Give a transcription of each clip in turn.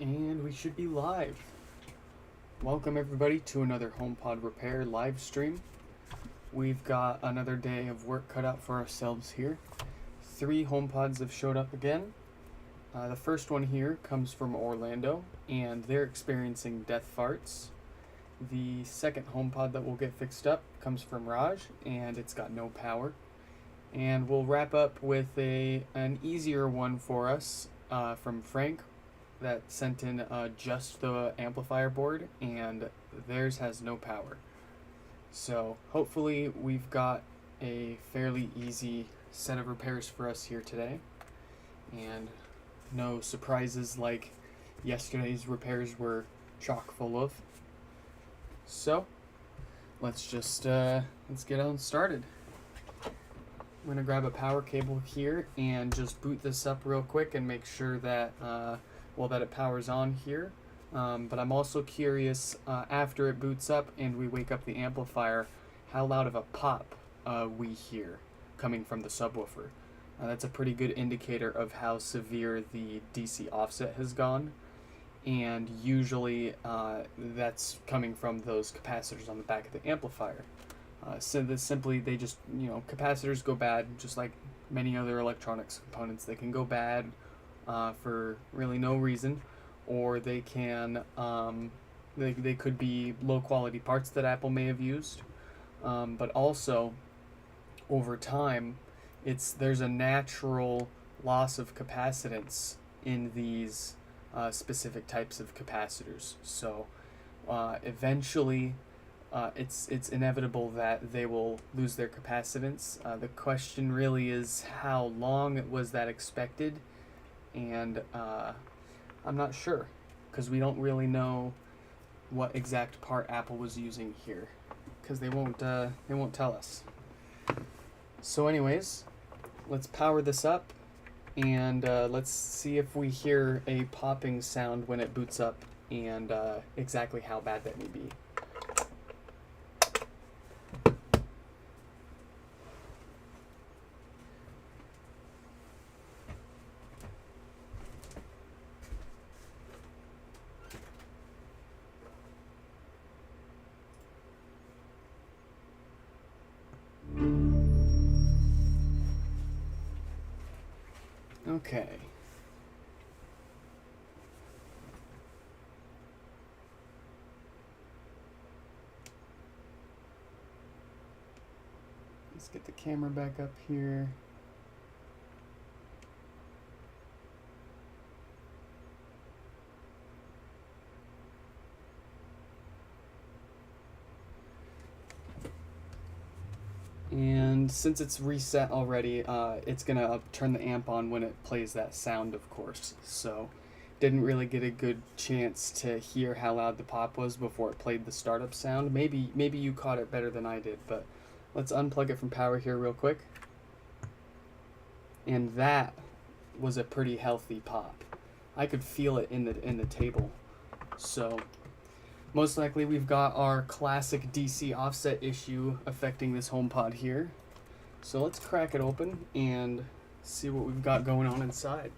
And we should be live. Welcome everybody to another HomePod repair live stream. We've got another day of work cut out for ourselves here. 3 HomePods have showed up again. The first one here comes from Orlando, and they're experiencing death farts. The second HomePod that will get fixed up comes from Raj, and it's got no power. And we'll wrap up with an easier one for us from Frank that sent in just the amplifier board, and theirs has no power. So hopefully we've got a fairly easy set of repairs for us here today, and no surprises like yesterday's repairs were chock full of. So let's just let's get on started. I'm gonna grab a power cable here and just boot this up real quick and make sure that that it powers on here. But I'm also curious, after it boots up and we wake up the amplifier, how loud of a pop we hear coming from the subwoofer. That's a pretty good indicator of how severe the DC offset has gone, and usually that's coming from those capacitors on the back of the amplifier. So this simply, they just, capacitors go bad just like many other electronics components. They can go bad for really no reason, or they can they could be low quality parts that Apple may have used, but also over time there's a natural loss of capacitance in these specific types of capacitors. So eventually it's inevitable that they will lose their capacitance. The question really is, how long was that expected? And I'm not sure, because we don't really know what exact part Apple was using here, because they won't tell us. So anyways, let's power this up, and let's see if we hear a popping sound when it boots up, and exactly how bad that may be. Okay. Let's get the camera back up here. And since it's reset already, it's gonna turn the amp on when it plays that sound, of course. So didn't really get a good chance to hear how loud the pop was before it played the startup sound. Maybe you caught it better than I did, but let's unplug it from power here real quick. And that was a pretty healthy pop. I could feel it in the table. So most likely we've got our classic DC offset issue affecting this HomePod here. So let's crack it open and see what we've got going on inside.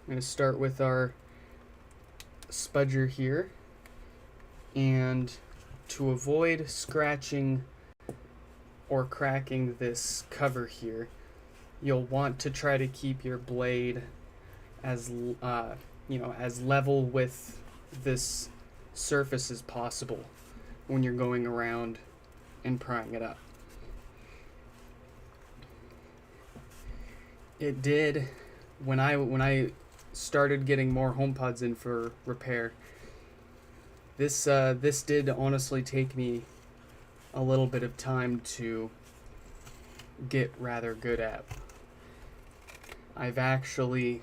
I'm going to start with our spudger here, and to avoid scratching or cracking this cover here, you'll want to try to keep your blade as as level with this surface as possible when you're going around and prying it up. It did, when I started getting more HomePods in for repair, this did honestly take me a little bit of time to get rather good at. I've actually,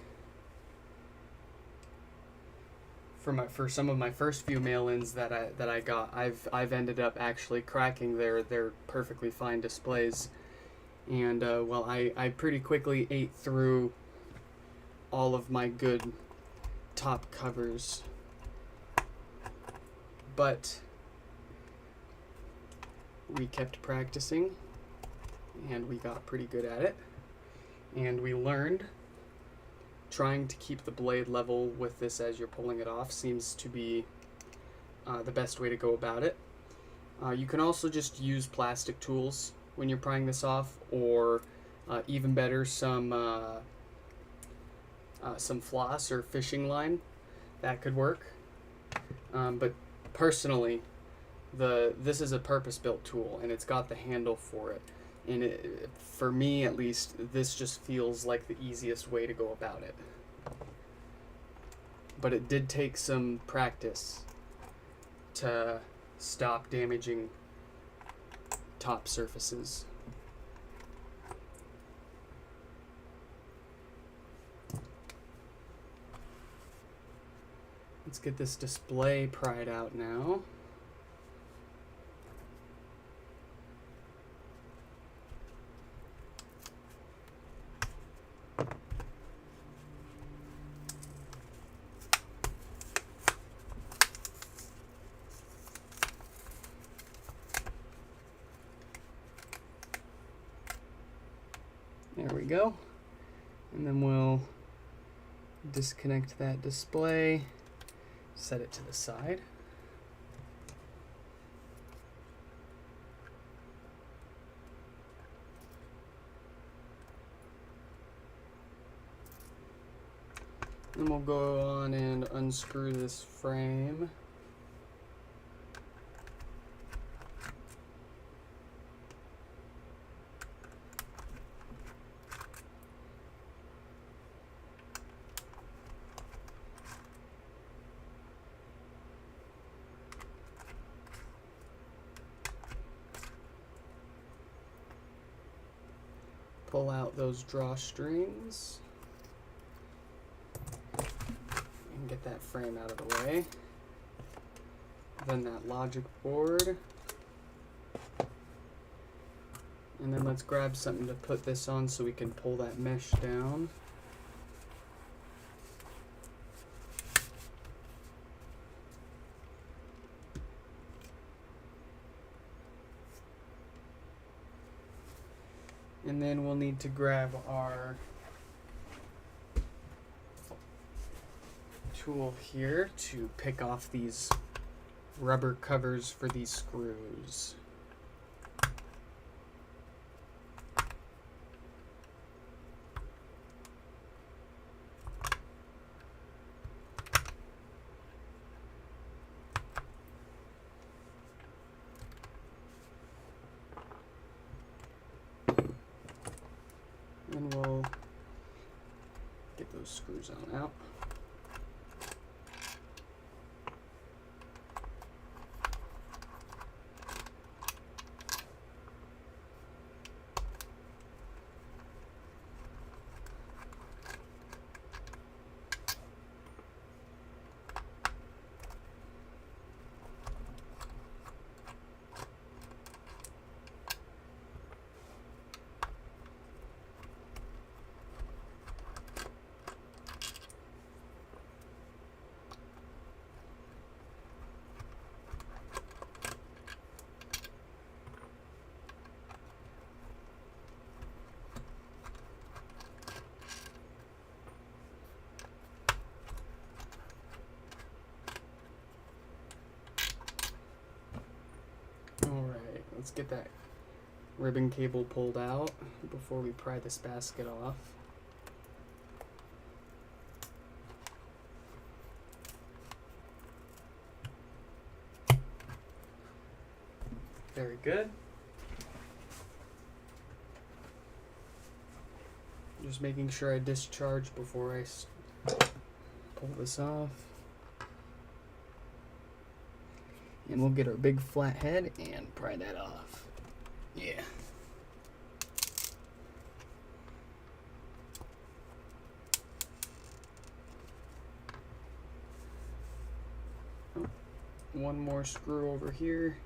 for some of my first few mail-ins that I got, I've ended up actually cracking their perfectly fine displays, and I pretty quickly ate through all of my good top covers, but we kept practicing and we got pretty good at it, and we learned trying to keep the blade level with this as you're pulling it off seems to be the best way to go about it. You can also just use plastic tools when you're prying this off, or even better, some floss or fishing line. That could work. But personally, this is a purpose-built tool, and it's got the handle for it. And for me, at least, this just feels like the easiest way to go about it. But it did take some practice to stop damaging top surfaces. Let's get this display pried out now. There we go. And then we'll disconnect that display, set it to the side. Then we'll go on and unscrew this frame. Pull out those drawstrings and get that frame out of the way. Then that logic board. And then let's grab something to put this on so we can pull that mesh down. And then we'll need to grab our tool here to pick off these rubber covers for these screws. And we'll get those screws on out. Alright, let's get that ribbon cable pulled out before we pry this basket off. Very good. Just making sure I discharge before I pull this off. And we'll get our big flat head and pry that off. Yeah. Oh, one more screw over here.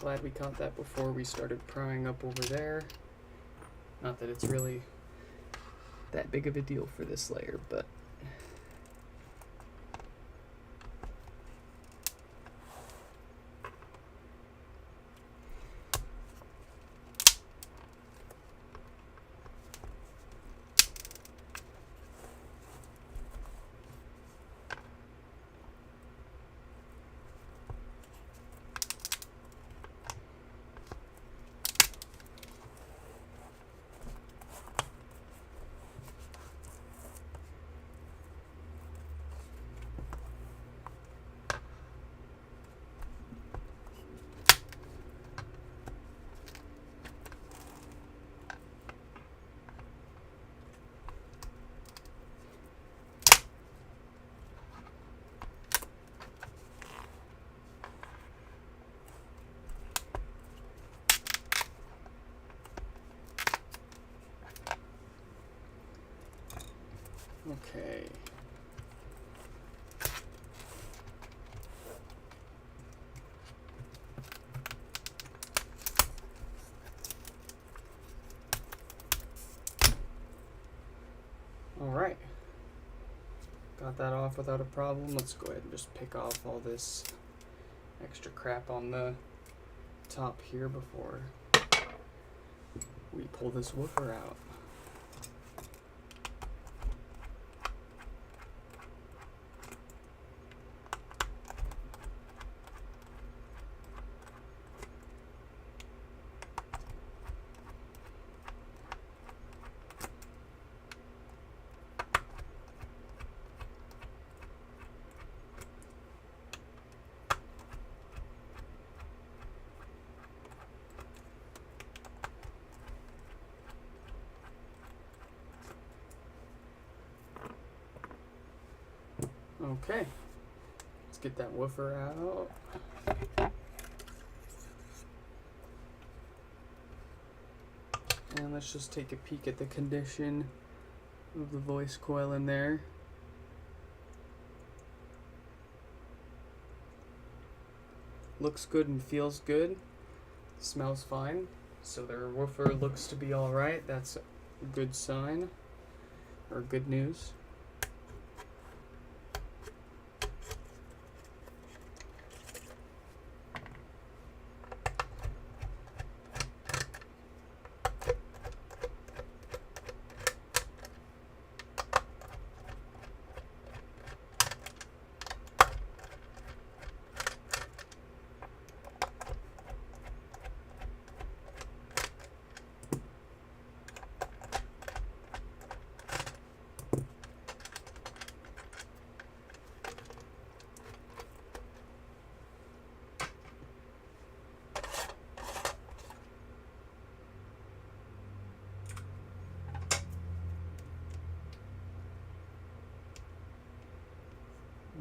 Glad we caught that before we started prying up over there. Not that it's really that big of a deal for this layer, but Okay. Alright. Got that off without a problem. Let's go ahead and just pick off all this extra crap on the top here before we pull this woofer out. Okay, let's get that woofer out. And let's just take a peek at the condition of the voice coil in there. Looks good and feels good. Smells fine. So their woofer looks to be alright. That's a good sign, or good news.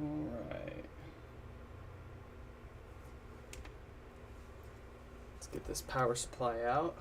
Alright. Let's get this power supply out.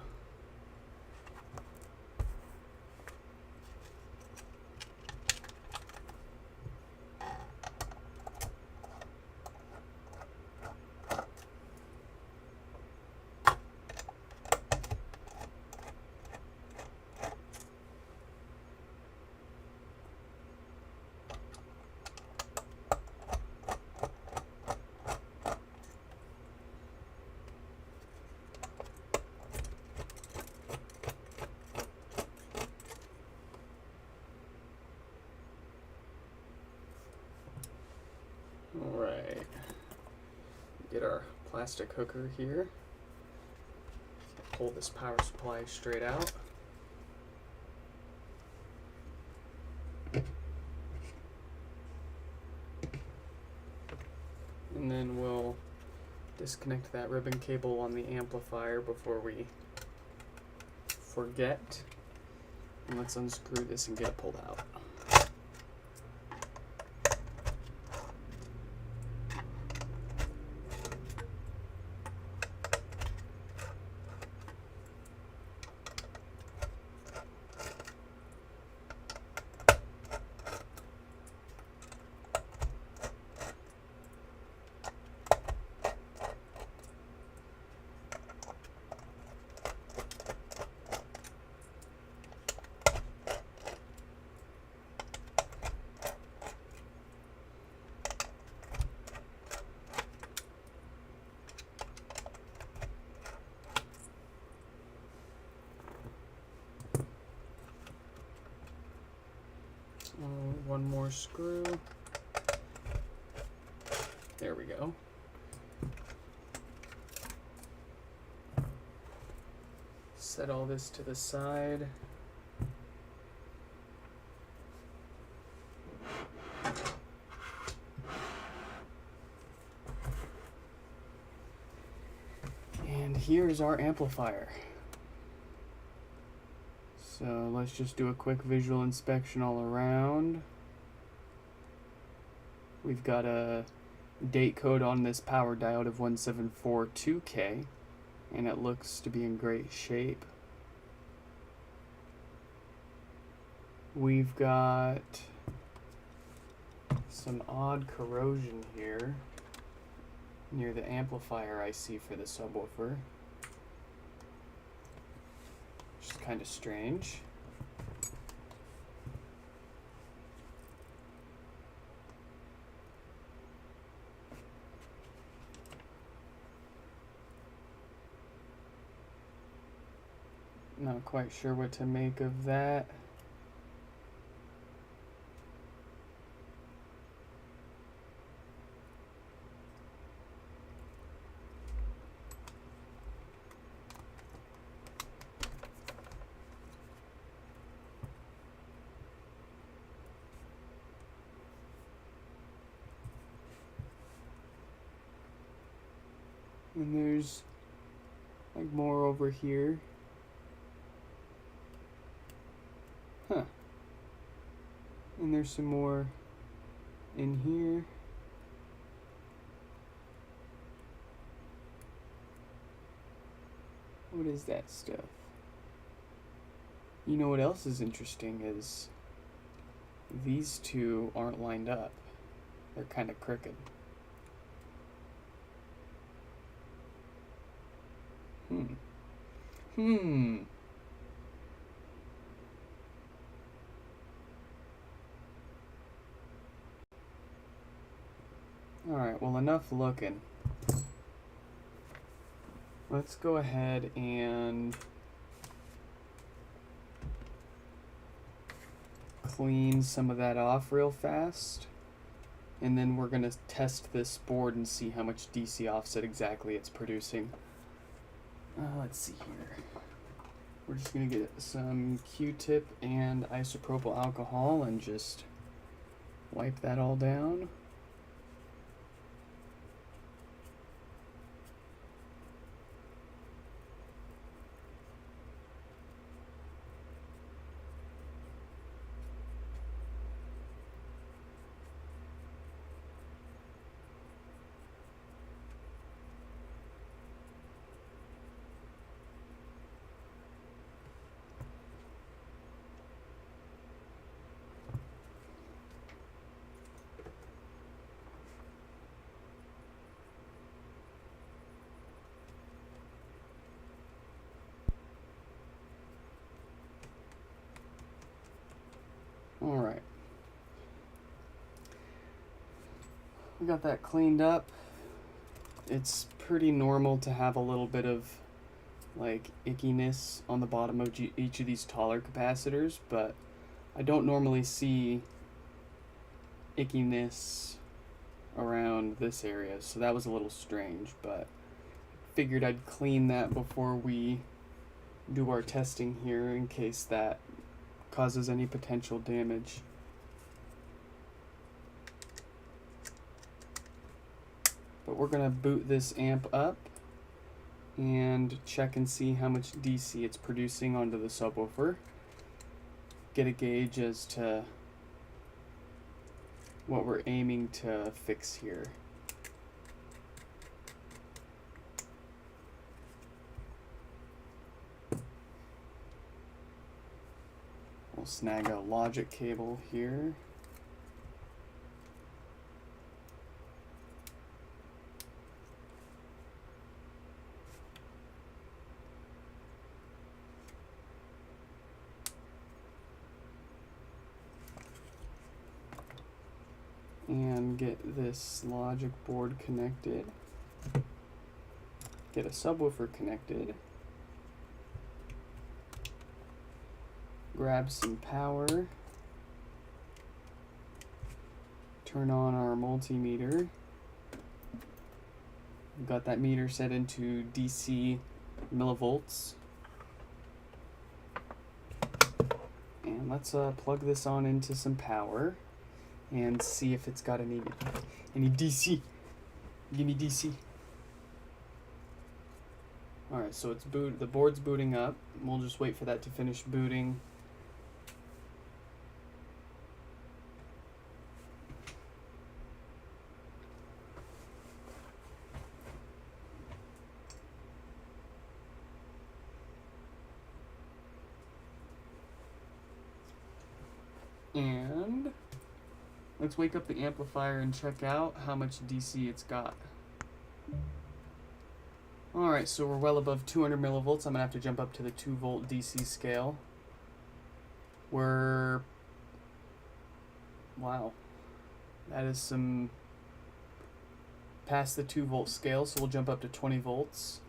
Alright, get our plastic hooker here. Pull this power supply straight out. And then we'll disconnect that ribbon cable on the amplifier before we forget. And let's unscrew this and get it pulled out. One more screw. There we go. Set all this to the side. And here's our amplifier. So let's just do a quick visual inspection all around. We've got a date code on this power diode of 1742K, and it looks to be in great shape. We've got Some odd corrosion here near the amplifier I see for the subwoofer, which is kind of strange. Not quite sure what to make of that. And there's like more over here. Huh. And there's some more in here. What is that stuff? You know what else is interesting is these two aren't lined up. They're kind of crooked. Alright, well, enough looking. Let's go ahead and clean some of that off real fast. And then we're going to test this board and see how much DC offset exactly it's producing. Let's see here. We're just going to get some Q-tip and isopropyl alcohol and just wipe that all down. Alright. We got that cleaned up. It's pretty normal to have a little bit of like ickiness on the bottom of each of these taller capacitors, but I don't normally see ickiness around this area, so that was a little strange, but figured I'd clean that before we do our testing here in case that causes any potential damage. But we're going to boot this amp up and check and see how much DC it's producing onto the subwoofer. Get a gauge as to what we're aiming to fix here. We'll snag a logic cable here. And get this logic board connected. Get a subwoofer connected. Grab some power. Turn on our multimeter. We've got that meter set into DC millivolts. And let's plug this on into some power and see if it's got any DC. Give me DC. Alright, so it's the board's booting up. We'll just wait for that to finish booting. And Let's wake up the amplifier and check out how much DC it's got. Alright, so we're well above 200 millivolts. I'm going to have to jump up to the 2 volt DC scale. We're... Wow. That is some... past the 2 volt scale, so we'll jump up to 20 volts.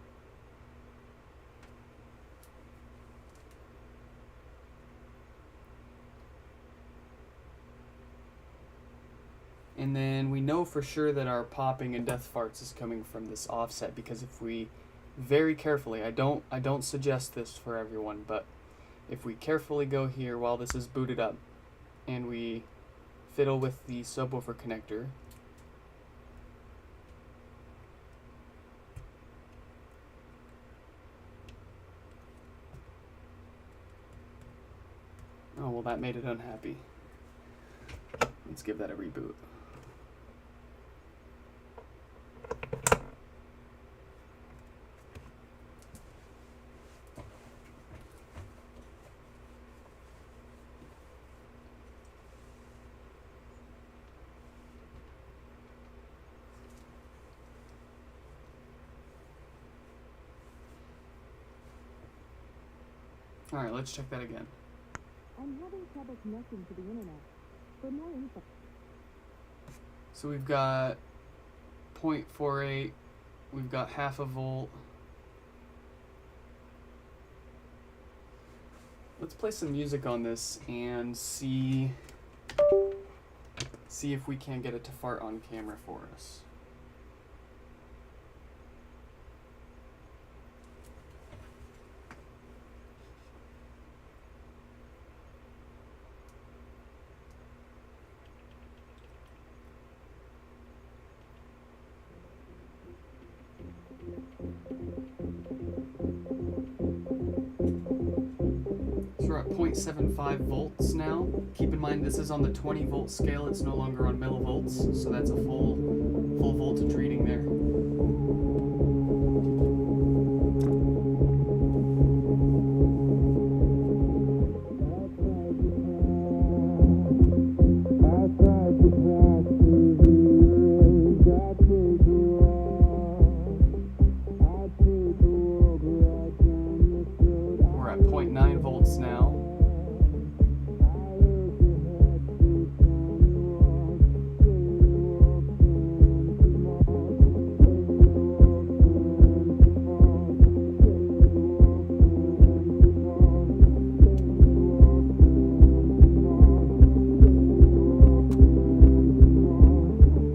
And then we know for sure that our popping and death farts is coming from this offset, because if we very carefully, I don't suggest this for everyone, but if we carefully go here while this is booted up and we fiddle with the subwoofer connector, oh well, that made it unhappy. Let's give that a reboot. Alright, let's check that again. I'm having trouble connecting to the internet. For more info. So we've got 0.48, we've got half a volt. Let's play some music on this and see if we can get it to fart on camera for us. We're at 0.75 volts now. Keep in mind this is on the 20 volt scale, it's no longer on millivolts, so that's a full voltage reading there. We're at 0.9 volts now.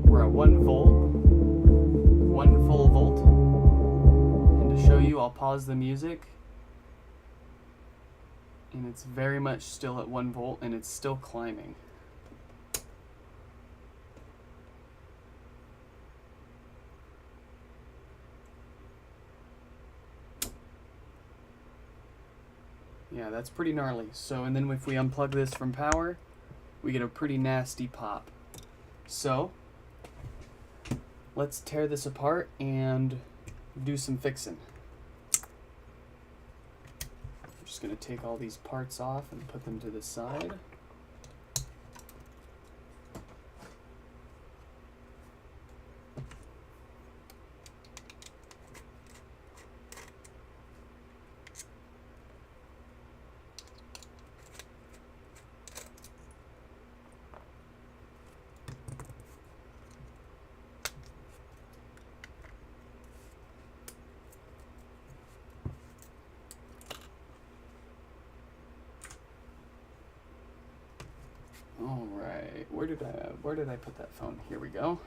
We're at 1 volt, 1 full volt. And to show you, I'll pause the music. And it's very much still at 1 volt, and it's still climbing. Yeah, that's pretty gnarly. So, and then if we unplug this from power, we get a pretty nasty pop. So, let's tear this apart and do some fixing. Just going to take all these parts off and put them to the side. All right, where did I put that phone? Here we go.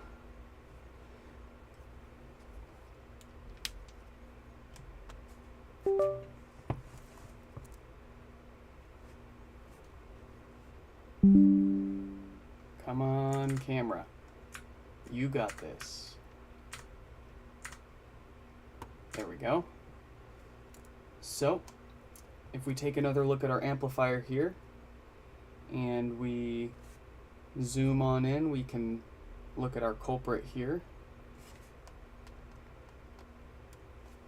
Come on, camera. You got this. There we go. So, if we take another look at our amplifier here, and we zoom on in, we can look at our culprit here.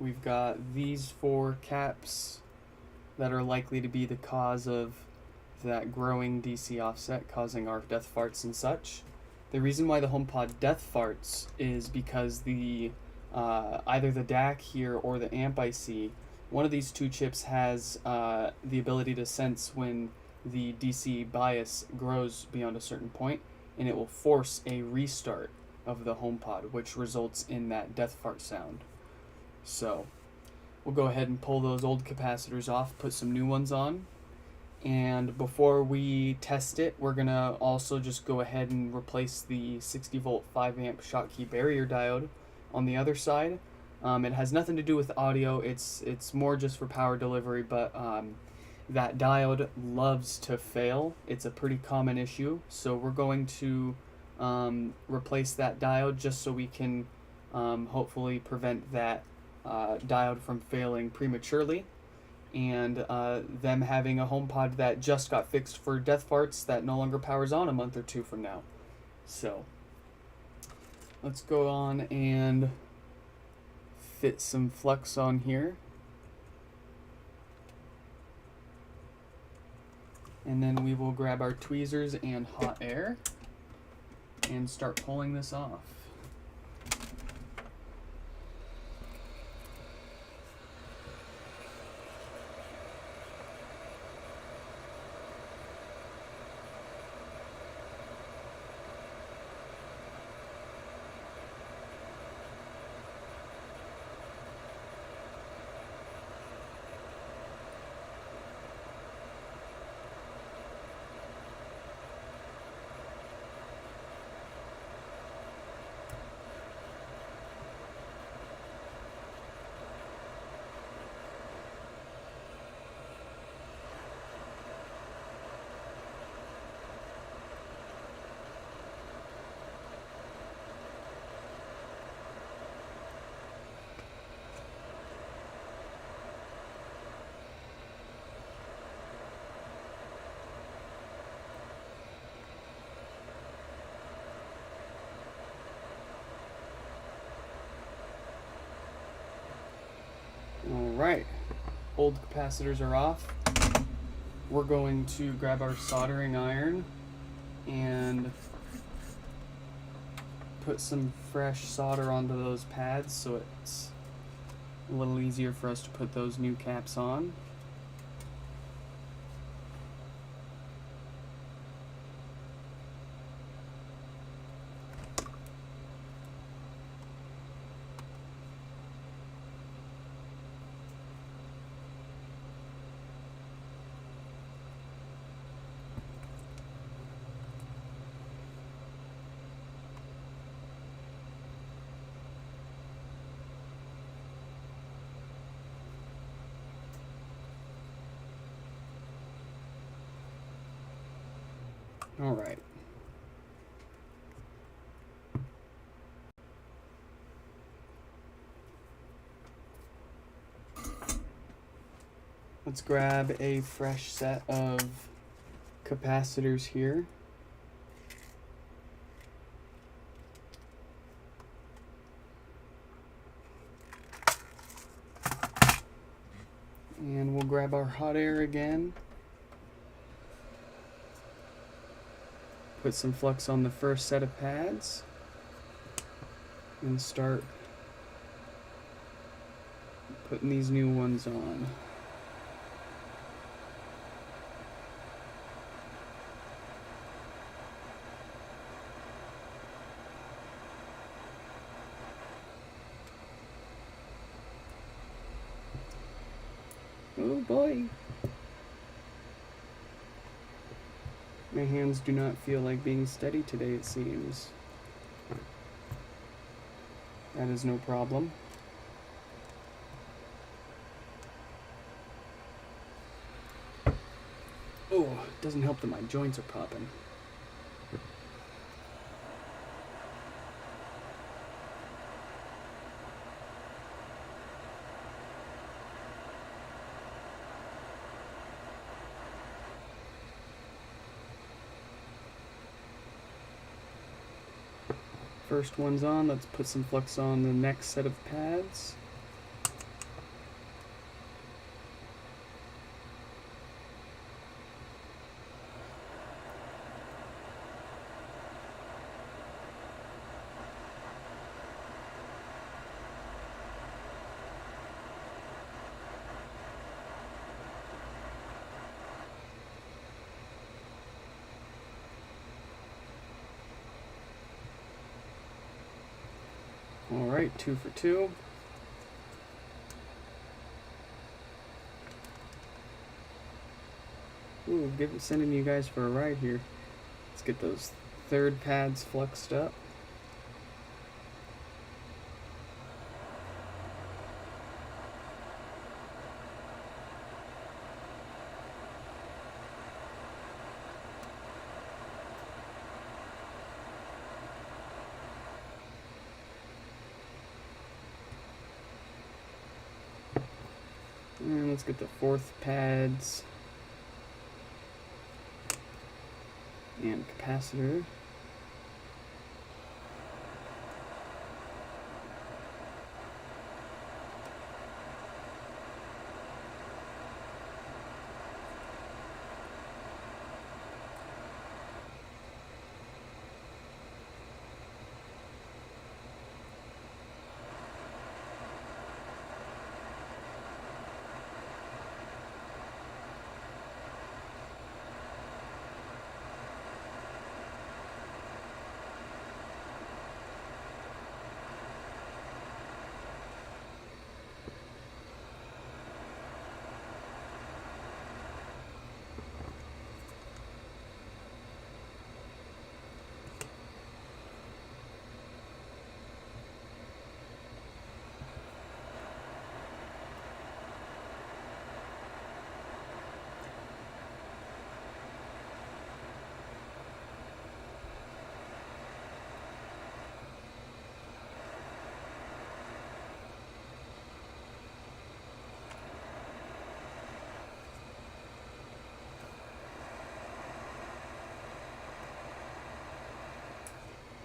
We've got these 4 caps that are likely to be the cause of that growing DC offset causing our death farts and such. The reason why the HomePod death farts is because the either the DAC here or the amp IC, one of these two chips has the ability to sense when the DC bias grows beyond a certain point, and it will force a restart of the HomePod, which results in that death fart sound. So we'll go ahead and pull those old capacitors off, put some new ones on, and before we test it, we're gonna also just go ahead and replace the 60 volt 5 amp Schottky barrier diode on the other side. It has nothing to do with audio, it's more just for power delivery, but that diode loves to fail. It's a pretty common issue, so we're going to replace that diode just so we can hopefully prevent that diode from failing prematurely, and them having a HomePod that just got fixed for death farts that no longer powers on a month or two from now. So let's go on and fit some flux on here, and then we will grab our tweezers and hot air and start pulling this off. Alright, old capacitors are off. We're going to grab our soldering iron and put some fresh solder onto those pads so it's a little easier for us to put those new caps on. All right. Let's grab a fresh set of capacitors here. And we'll grab our hot air again. Put some flux on the first set of pads and start putting these new ones on. Oh boy. My hands do not feel like being steady today, it seems. That is no problem. Oh, it doesn't help that my joints are popping. First one's on, let's put some flux on the next set of pads. Alright, 2 for 2. Ooh, sending you guys for a ride here. Let's get those third pads fluxed up. And let's get the fourth pads and capacitor.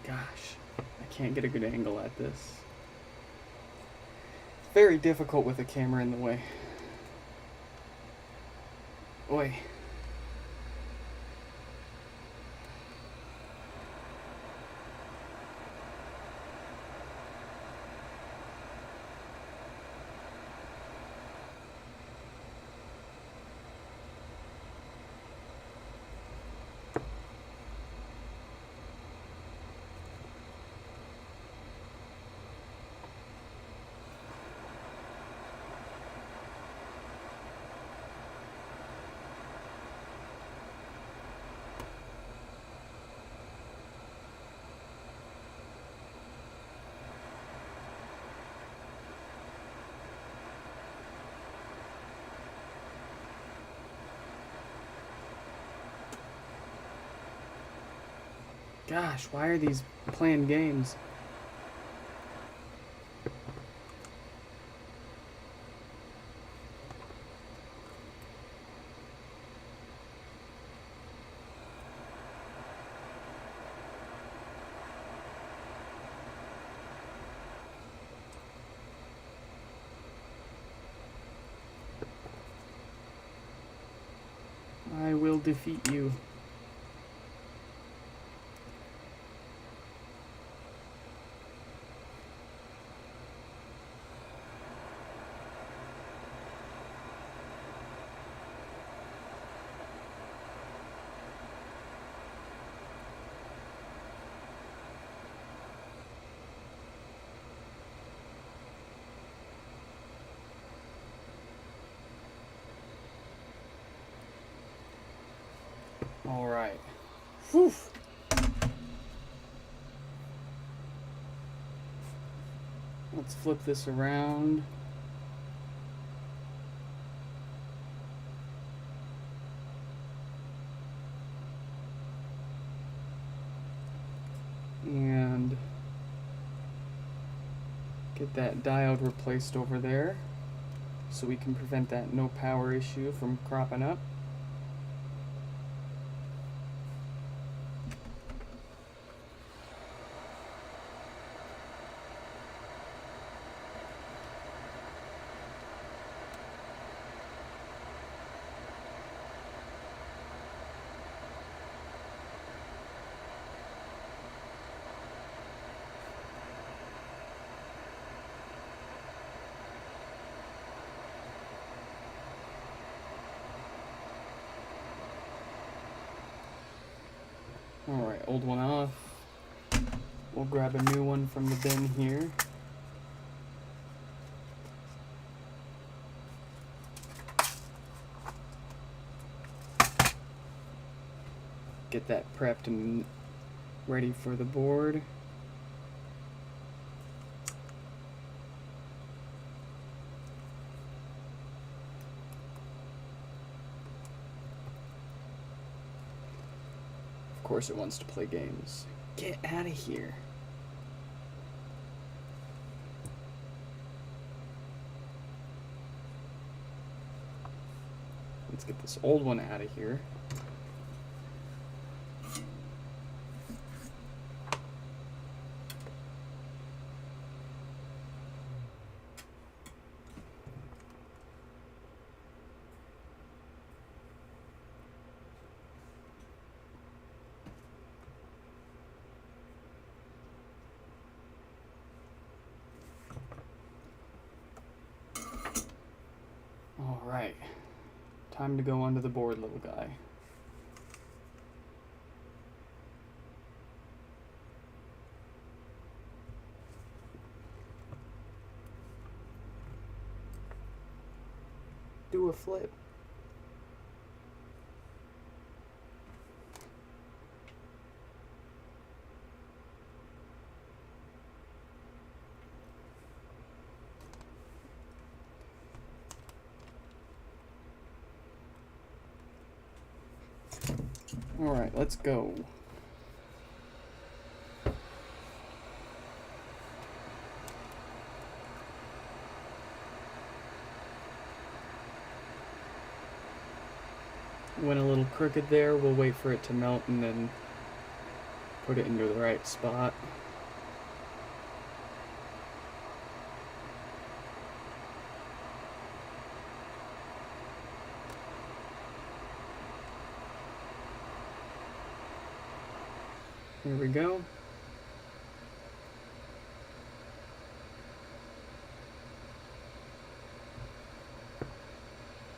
Gosh, I can't get a good angle at this. It's very difficult with a camera in the way. Oi. Gosh, why are these playing games? I will defeat you. All right. Whew. Let's flip this around. And get that diode replaced over there so we can prevent that no power issue from cropping up. Alright, old one off. We'll grab a new one from the bin here. get that prepped and ready for the board. Of course it wants to play games. Get out of here. Let's get this old one out of here. All right, time to go onto the board, little guy. Do a flip. All right, let's go. Went a little crooked there. We'll wait for it to melt and then put it into the right spot. Here we go.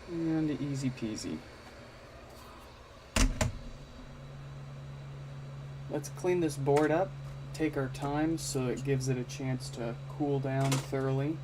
And easy peasy. Let's clean this board up, take our time so it gives it a chance to cool down thoroughly.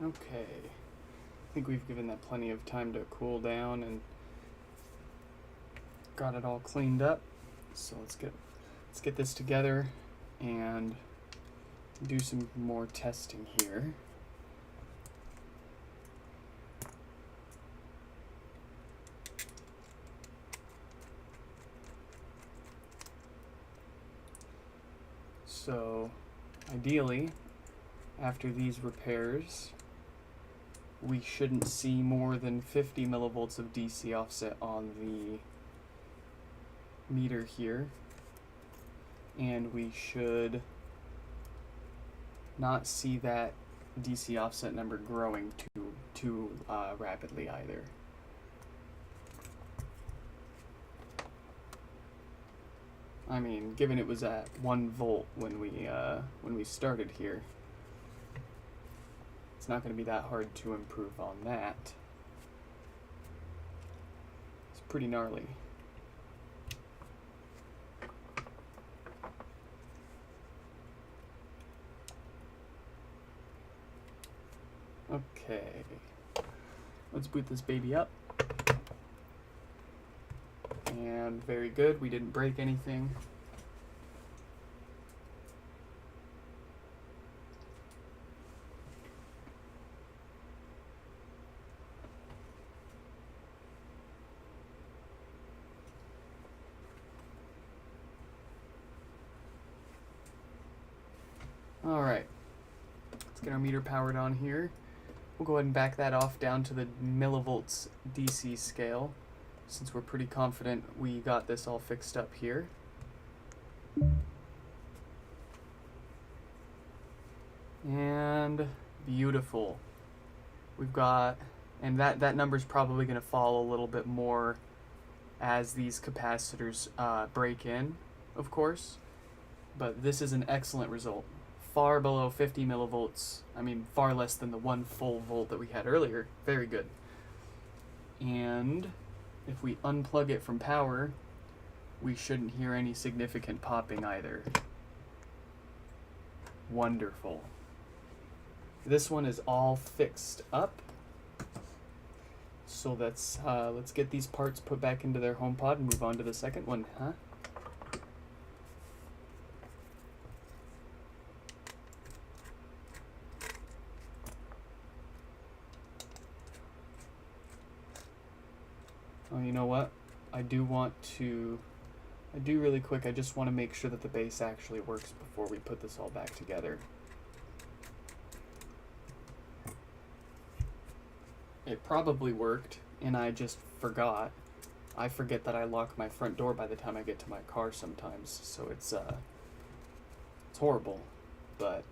Okay. I think we've given that plenty of time to cool down and got it all cleaned up. So let's get this together and do some more testing here. So ideally, after these repairs, we shouldn't see more than 50 millivolts of DC offset on the meter here, and we should not see that DC offset number growing too rapidly either. I mean, given it was at 1 volt when we started here, it's not going to be that hard to improve on that. It's pretty gnarly. Okay, let's boot this baby up. And very good, we didn't break anything. Alright, let's get our meter powered on here. We'll go ahead and back that off down to the millivolts DC scale, since we're pretty confident we got this all fixed up here. And beautiful. We've got, and that number's probably going to fall a little bit more as these capacitors break in, of course. But this is an excellent result. Far below 50 millivolts. I mean, far less than the 1 full volt that we had earlier. Very good. And if we unplug it from power, we shouldn't hear any significant popping either. Wonderful. This one is all fixed up. So let's get these parts put back into their HomePod and move on to the second one, huh? Oh, you know what? I do really quick, I just want to make sure that the base actually works before we put this all back together. It probably worked, and I just forgot. I forget that I lock my front door by the time I get to my car sometimes, so it's horrible, but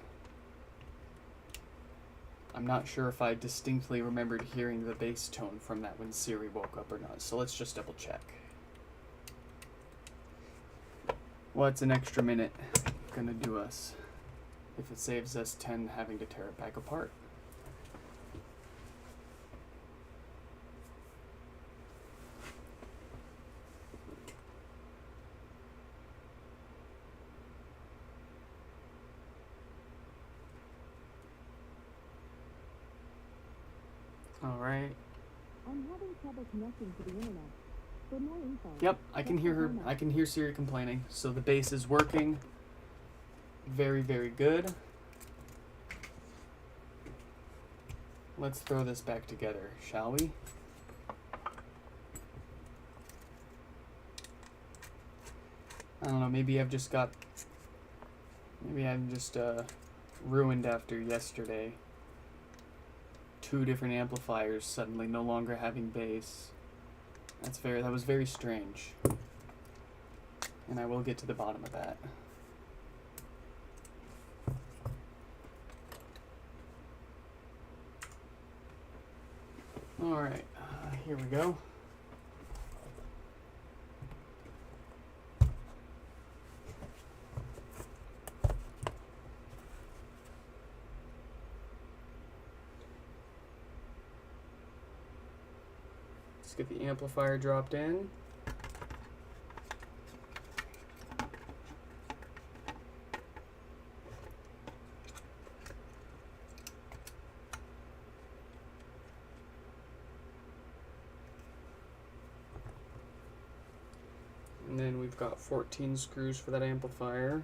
I'm not sure if I distinctly remembered hearing the bass tone from that when Siri woke up or not, so let's just double check. What's an extra minute gonna do us if it saves us 10 having to tear it back apart? Alright. I'm having trouble connecting to the internet. For more info. Yep, I can hear her. I can hear Siri complaining. So the base is working. Very, very good. Let's throw this back together, shall we? I don't know, maybe I'm just ruined after yesterday. 2 different amplifiers suddenly no longer having bass. That was very strange. And I will get to the bottom of that. Alright, here we go. Let's get the amplifier dropped in. And then we've got 14 screws for that amplifier.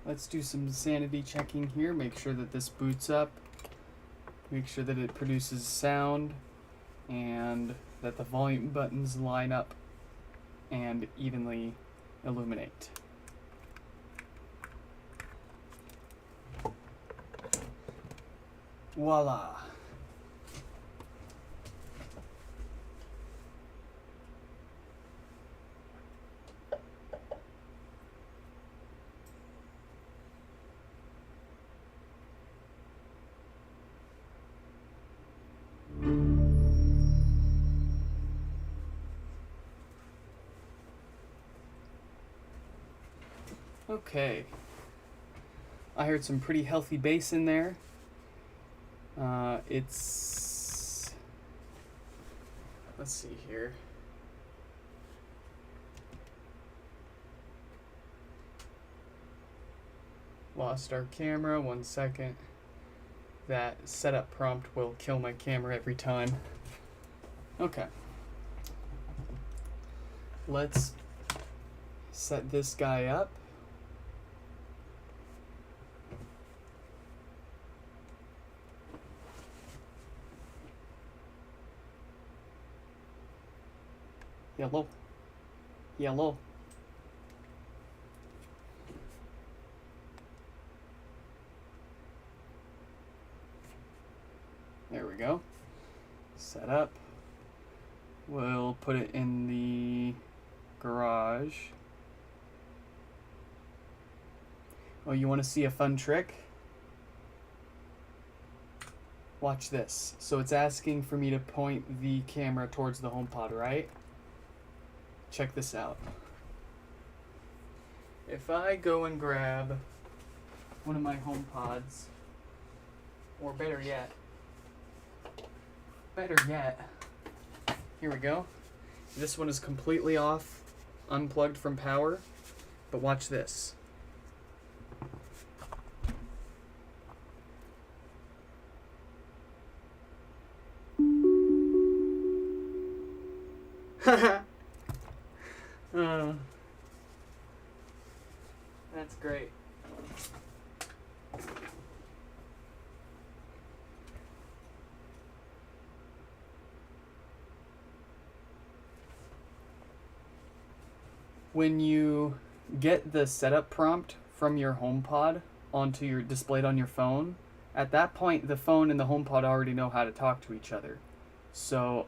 let's do some sanity checking here. Make sure that this boots up. Make sure that it produces sound and that the volume buttons line up and evenly illuminate. Voila. Okay. I heard some pretty healthy bass in there. Let's see here. Lost our camera, 1 second. That setup prompt will kill my camera every time. Okay. Let's set this guy up. Yellow. Yellow. There we go. Set up. We'll put it in the garage. Oh, you want to see a fun trick? Watch this. So it's asking for me to point the camera towards the HomePod, right? Check this out. If I go and grab one of my HomePods, or better yet, here we go. This one is completely off, unplugged from power, but watch this. That's great. When you get the setup prompt from your HomePod onto your displayed on your phone, at that point the phone and the HomePod already know how to talk to each other. So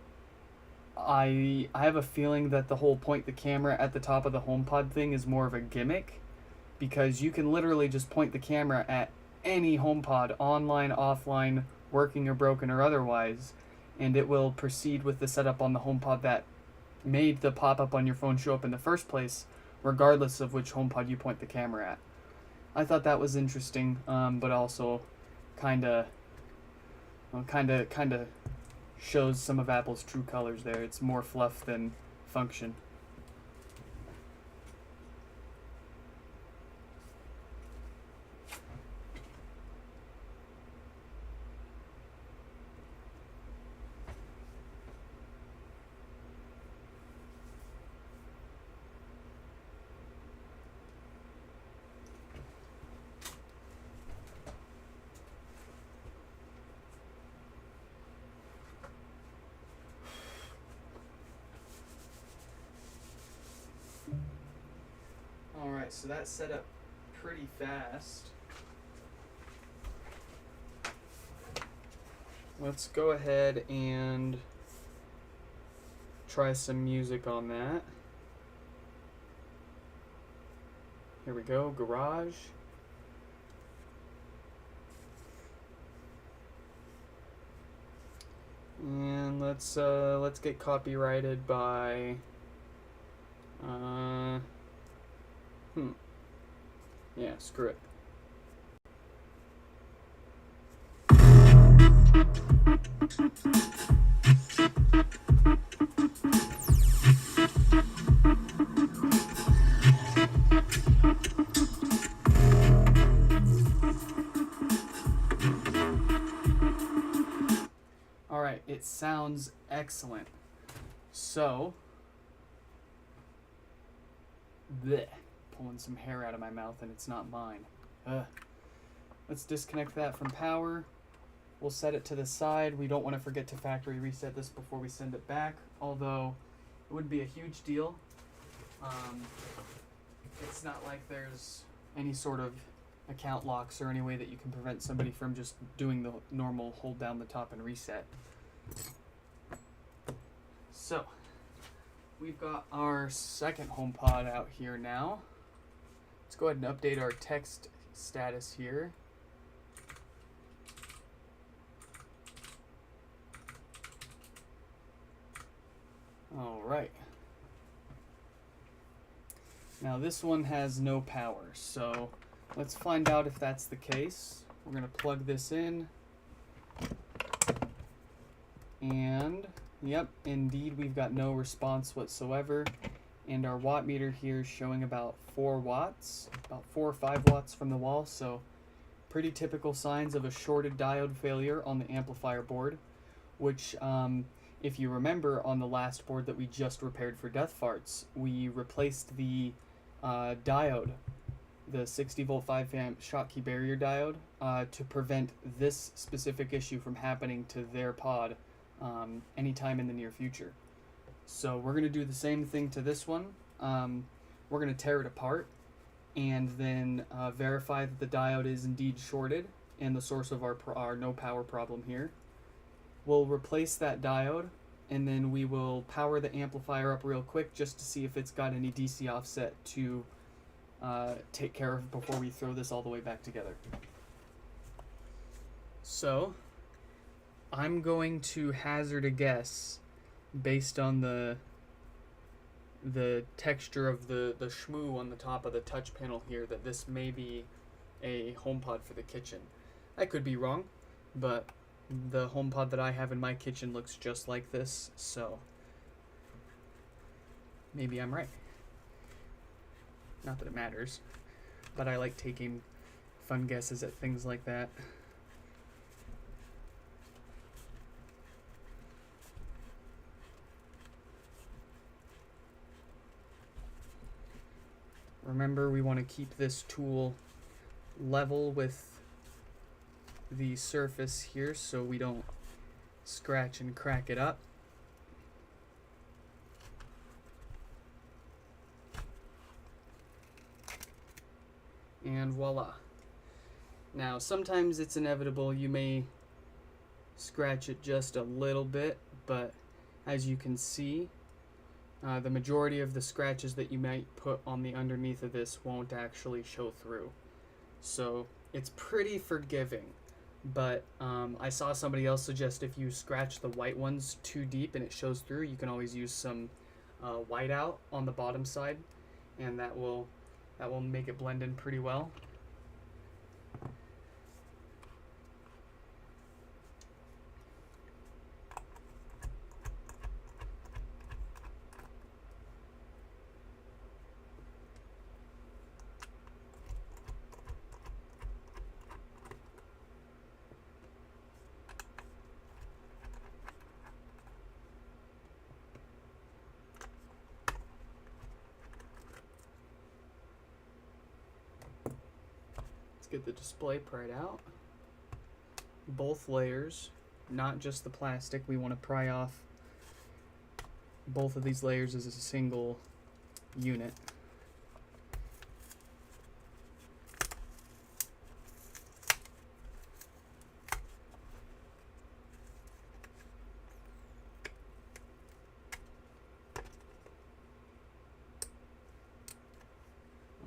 I have a feeling that the whole point the camera at the top of the HomePod thing is more of a gimmick, because you can literally just point the camera at any HomePod, online, offline, working or broken or otherwise, and it will proceed with the setup on the HomePod that made the pop-up on your phone show up in the first place, regardless of which HomePod you point the camera at. I thought that was interesting, but also kind of shows some of Apple's true colors there. It's more fluff than function. Alright, so that's set up pretty fast. Let's go ahead and try some music on that. Here we go, garage. And let's get copyrighted by yeah, screw it. All right, it sounds excellent. So, bleh, pulling some hair out of my mouth and it's not mine. Let's disconnect that from power. We'll set it to the side. We don't want to forget to factory reset this before we send it back, although it wouldn't be a huge deal. It's not like there's any sort of account locks or any way that you can prevent somebody from just doing the normal hold down the top and reset. So, we've got our second HomePod out here now. Let's go ahead and update our text status here. All right. Now this one has no power, so let's find out if that's the case. We're going to plug this in. And, yep, indeed we've got no response whatsoever. And our watt meter here is showing about 4 watts, about 4 or 5 watts from the wall, so pretty typical signs of a shorted diode failure on the amplifier board, which, if you remember on the last board that we just repaired for Death Farts, we replaced the diode, the 60 volt 5 amp Schottky barrier diode, to prevent this specific issue from happening to their pod anytime in the near future. So we're going to do the same thing to this one. We're going to tear it apart and then verify that the diode is indeed shorted and the source of our no power problem here. We'll replace that diode, and then we will power the amplifier up real quick just to see if it's got any DC offset to take care of before we throw this all the way back together. So, I'm going to hazard a guess based on the texture of the shmoo on the top of the touch panel here that this may be a HomePod for the kitchen. I could be wrong, but the HomePod that I have in my kitchen looks just like this, so maybe I'm right. Not that it matters, but I like taking fun guesses at things like that. Remember, we want to keep this tool level with the surface here so we don't scratch and crack it up. And voila. Now, sometimes it's inevitable. You may scratch it just a little bit, but as you can see, the majority of the scratches that you might put on the underneath of this won't actually show through. So it's pretty forgiving. But I saw somebody else suggest if you scratch the white ones too deep and it shows through, you can always use some whiteout on the bottom side, and that will make it blend in pretty well. Get the display pried out. Both layers, not just the plastic. We want to pry off both of these layers as a single unit.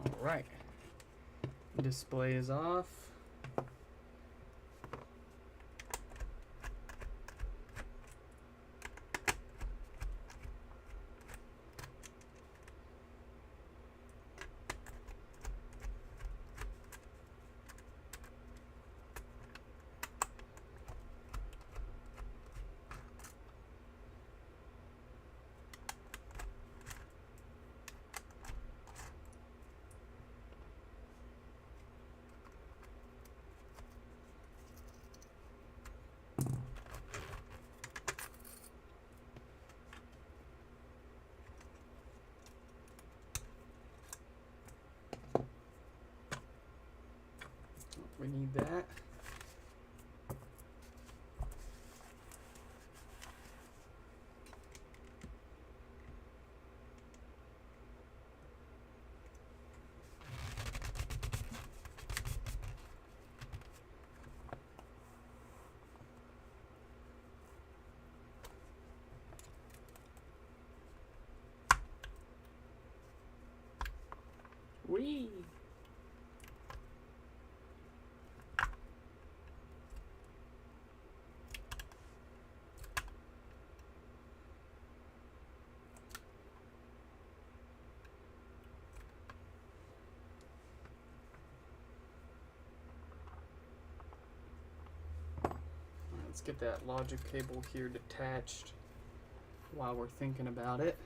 All right. Display is off. We need that. Whee! Let's get that logic cable here detached while we're thinking about it.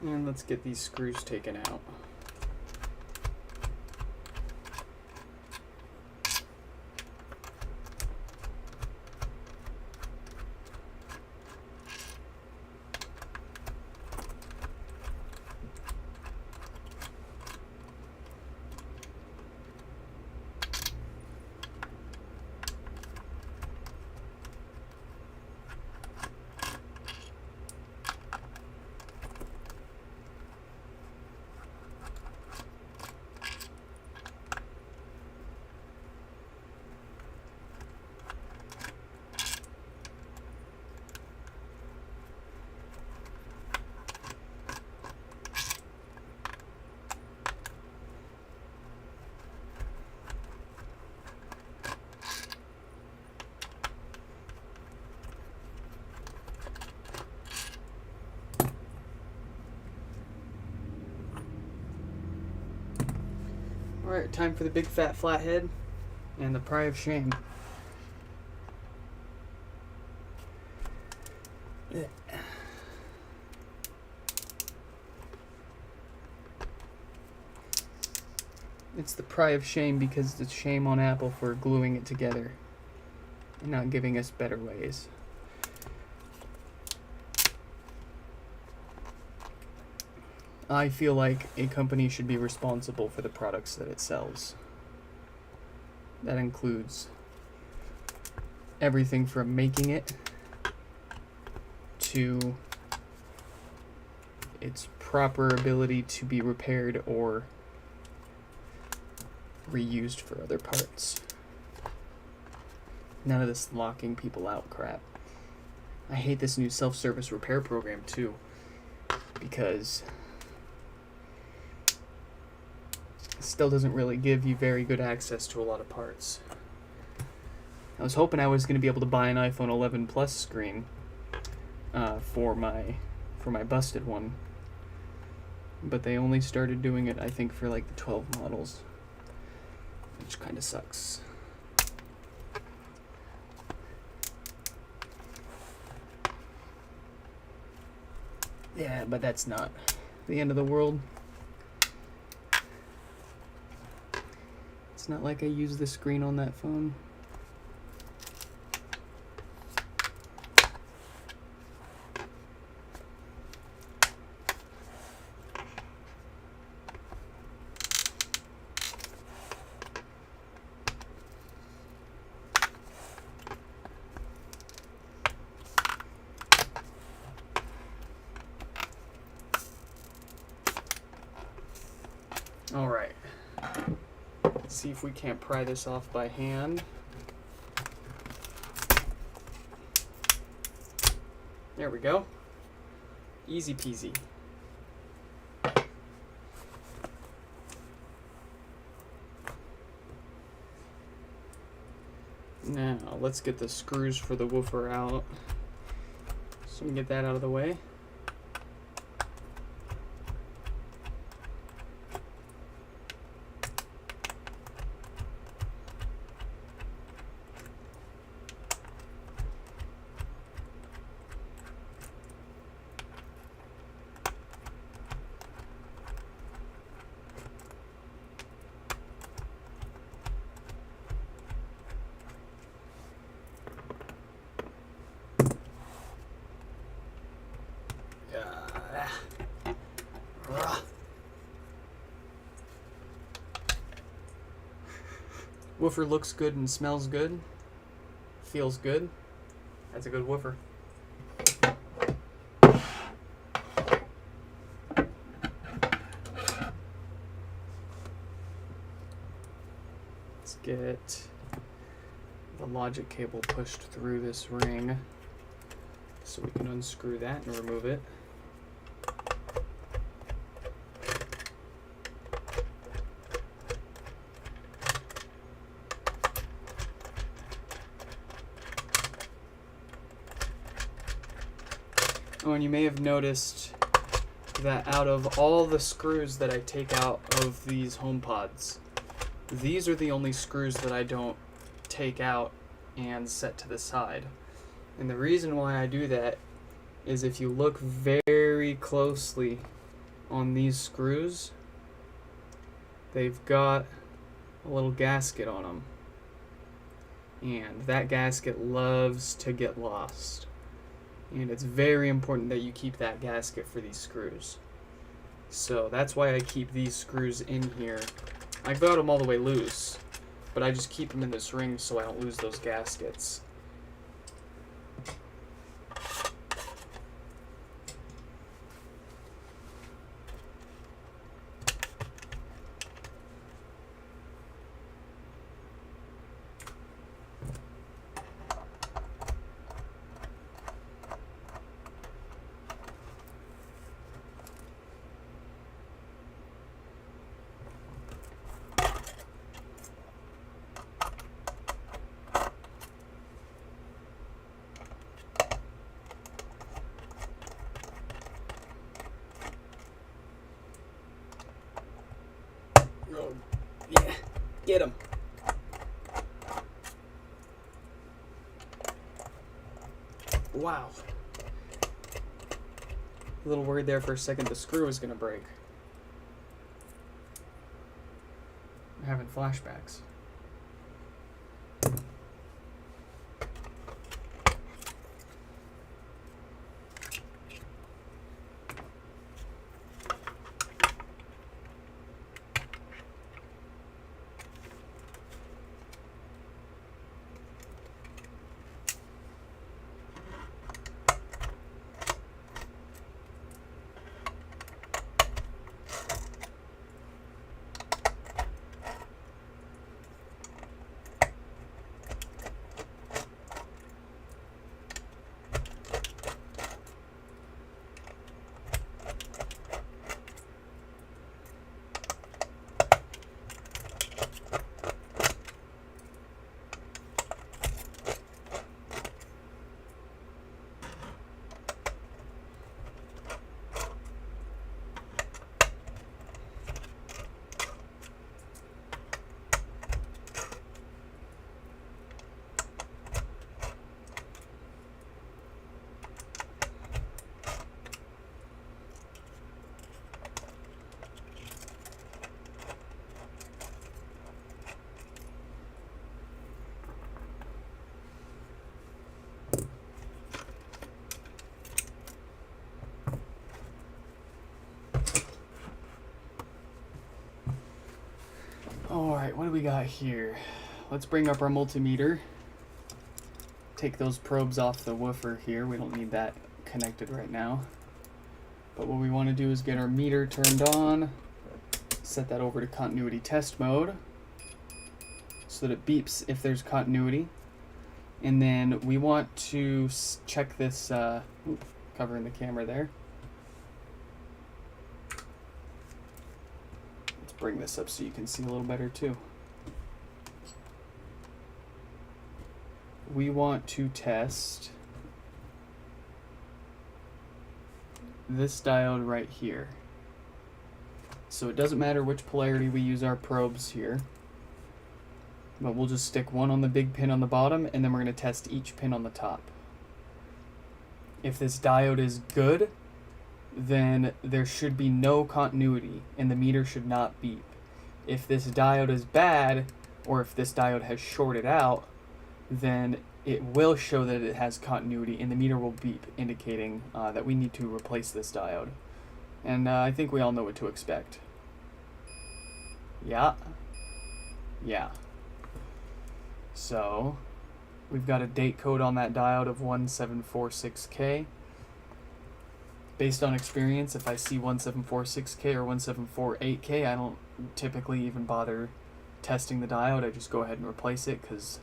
And let's get these screws taken out. Alright, time for the big fat flathead and the pry of shame. It's the pry of shame because it's shame on Apple for gluing it together and not giving us better ways. I feel like a company should be responsible for the products that it sells. That includes everything from making it to its proper ability to be repaired or reused for other parts. None of this locking people out crap. I hate this new self-service repair program too, because it still doesn't really give you very good access to a lot of parts. I was hoping I was going to be able to buy an iPhone 11 Plus screen for my busted one, but they only started doing it, I think, for like the 12 models, which kind of sucks. Yeah, but that's not the end of the world. It's not like I use the screen on that phone. All right. Let's see if we can't pry this off by hand. There we go. Easy peasy. Now, let's get the screws for the woofer out. So we can get that out of the way. Woofer looks good and smells good. Feels good. That's a good woofer. Let's get the logic cable pushed through this ring so we can unscrew that and remove it. Oh, and you may have noticed that out of all the screws that I take out of these HomePods, these are the only screws that I don't take out and set to the side. And the reason why I do that is if you look very closely on these screws, they've got a little gasket on them. And that gasket loves to get lost. And it's very important that you keep that gasket for these screws. So that's why I keep these screws in here. I got them all the way loose, but I just keep them in this ring so I don't lose those gaskets. Yeah, get him. Wow. A little worried there for a second the screw was going to break. I'm having flashbacks. Alright, what do we got here? Let's bring up our multimeter. Take those probes off the woofer here. We don't need that connected right now. But what we want to do is get our meter turned on. Set that over to continuity test mode so that it beeps if there's continuity. And then we want to check this, covering the camera there. Bring this up so you can see a little better too. We want to test this diode right here. So it doesn't matter which polarity we use our probes here, but we'll just stick one on the big pin on the bottom and then we're going to test each pin on the top. If this diode is good, then there should be no continuity and the meter should not beep. If this diode is bad, or if this diode has shorted out, then it will show that it has continuity and the meter will beep, indicating that we need to replace this diode. And I think we all know what to expect. Yeah. So, we've got a date code on that diode of 1746K. Based on experience, if I see 1746K or 1748K, I don't typically even bother testing the diode. I just go ahead and replace it, because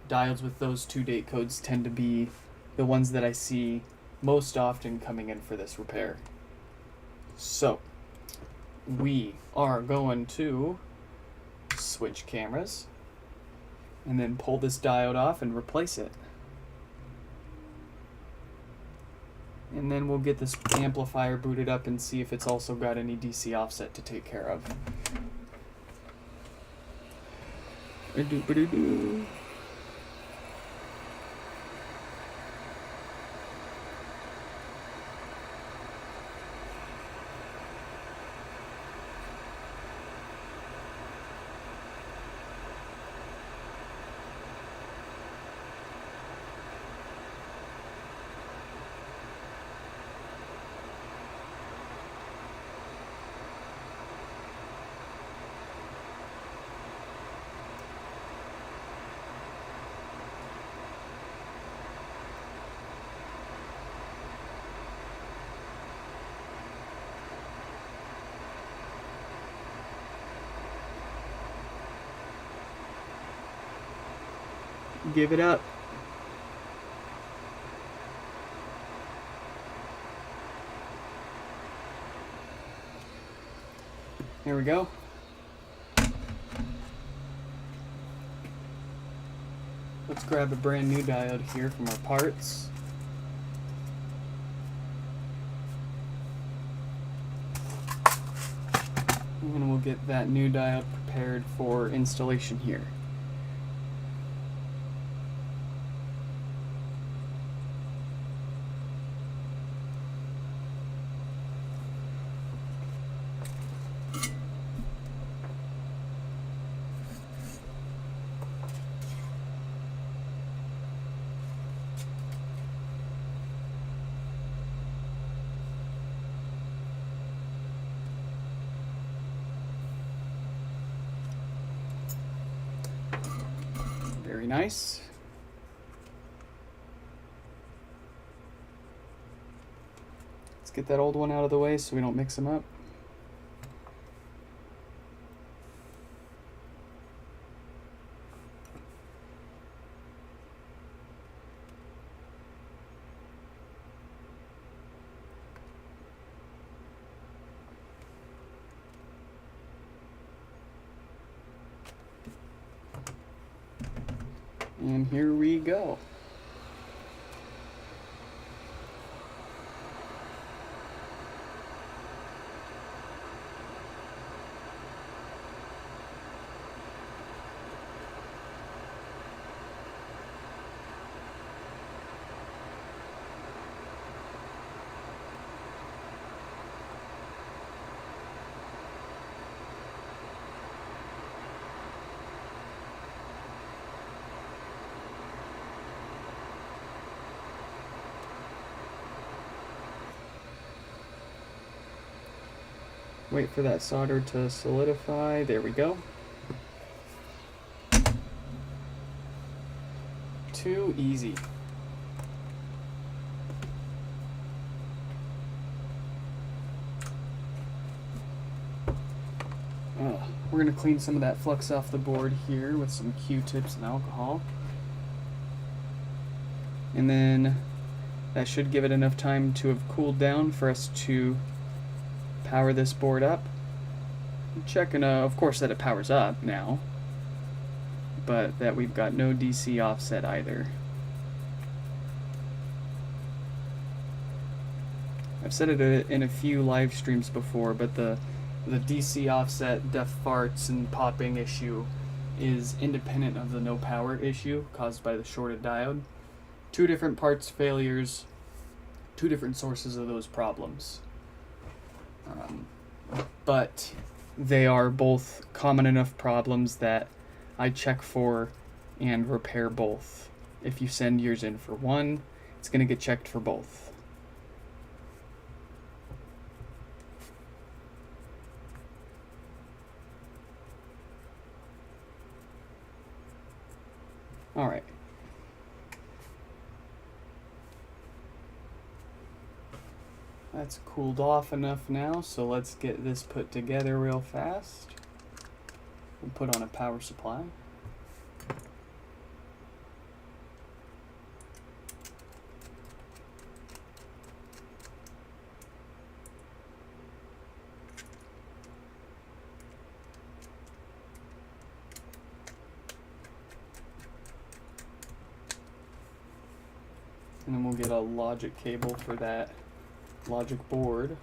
diodes with those two date codes tend to be the ones that I see most often coming in for this repair. So, we are going to switch cameras and then pull this diode off and replace it. And then we'll get this amplifier booted up and see if it's also got any DC offset to take care of. Give it up. Here we go. Let's grab a brand new diode here from our parts. And we'll get that new diode prepared for installation here. Very nice. Let's get that old one out of the way so we don't mix them up. And here we go. Wait for that solder to solidify. There we go. Too easy. We're going to clean some of that flux off the board here with some Q-tips and alcohol. And then that should give it enough time to have cooled down for us to power this board up. I'm checking, of course, that it powers up now, but that we've got no DC offset either. I've said it in a few live streams before, but the DC offset deaf farts and popping issue is independent of the no power issue caused by the shorted diode. Two different parts failures, two different sources of those problems. But they are both common enough problems that I check for and repair both. If you send yours in for one, it's going to get checked for both. Alright. That's cooled off enough now, so let's get this put together real fast. We'll put on a power supply. And then we'll get a logic cable for that logic board.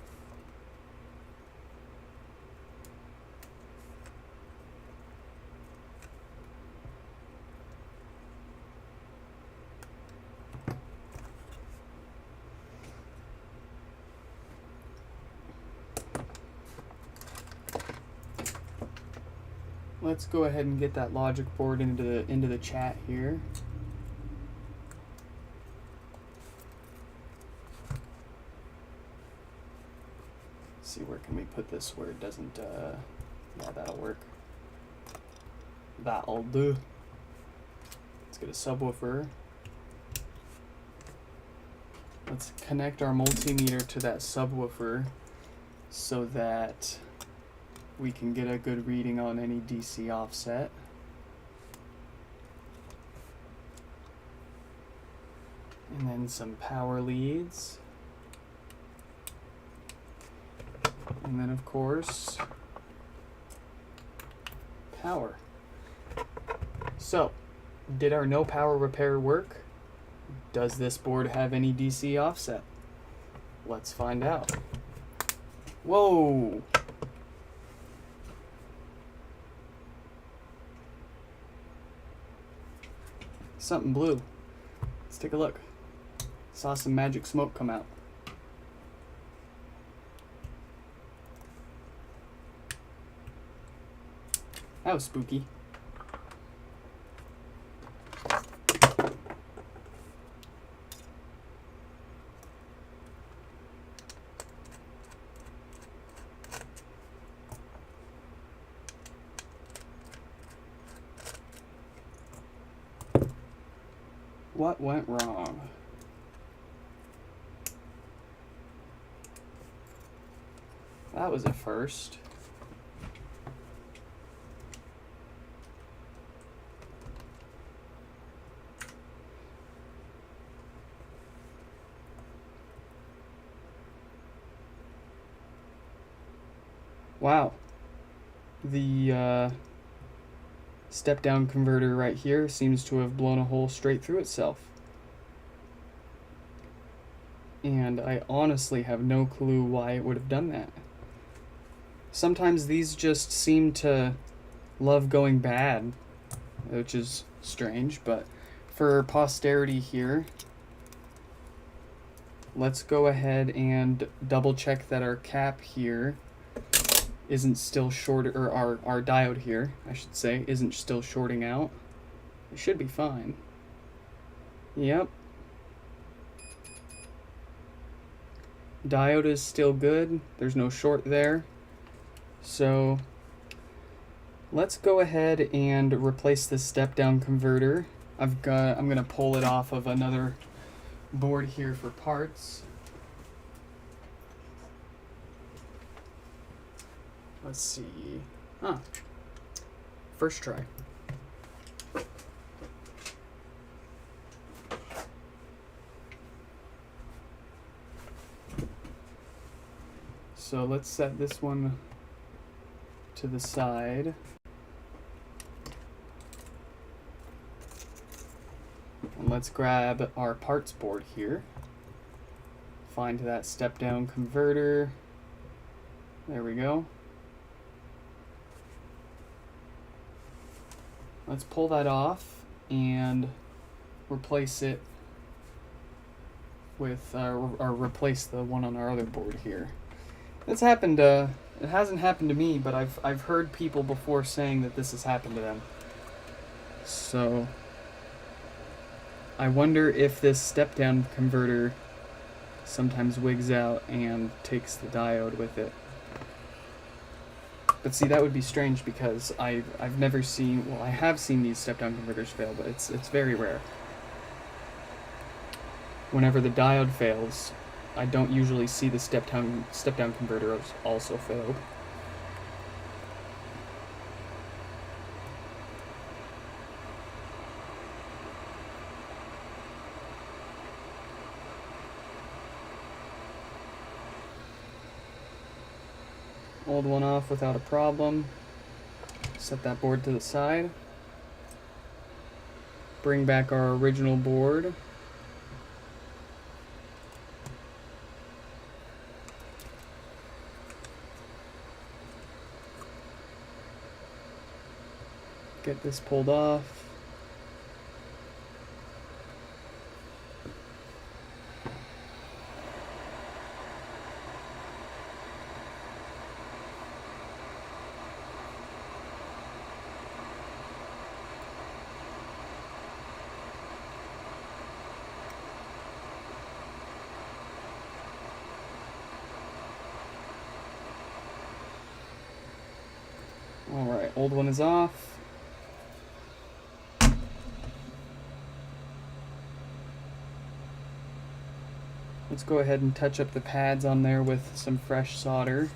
Let's go ahead and get that logic board into the chat here. See, where can we put this where it doesn't, yeah, that'll work. That'll do. Let's get a subwoofer. Let's connect our multimeter to that subwoofer so that we can get a good reading on any DC offset. And then some power leads. And then, of course, power. So, did our no power repair work? Does this board have any DC offset? Let's find out. Whoa! Something blue. Let's take a look. Saw some magic smoke come out. That was spooky. What went wrong? That was a first. Wow. The step down converter right here seems to have blown a hole straight through itself. And I honestly have no clue why it would have done that. Sometimes these just seem to love going bad, which is strange, but for posterity here, let's go ahead and double check that our cap here isn't still short, or our diode here, I should say, isn't still shorting out. It should be fine. Yep. Diode is still good. There's no short there. So let's go ahead and replace this step down converter. I'm gonna pull it off of another board here for parts. Let's see. First try. So let's set this one to the side. And let's grab our parts board here. Find that step down converter. There we go. Let's pull that off and replace it with, or replace the one on our other board here. It's happened, it hasn't happened to me, but I've heard people before saying that this has happened to them. So, I wonder if this step-down converter sometimes wigs out and takes the diode with it. But see, that would be strange because I've never seen, well, I have seen these step-down converters fail, but it's very rare. Whenever the diode fails, I don't usually see the step-down converter also failed. Old one off without a problem. Set that board to the side. Bring back our original board. Get this pulled off. Alright, old one is off. Let's go ahead and touch up the pads on there with some fresh solder.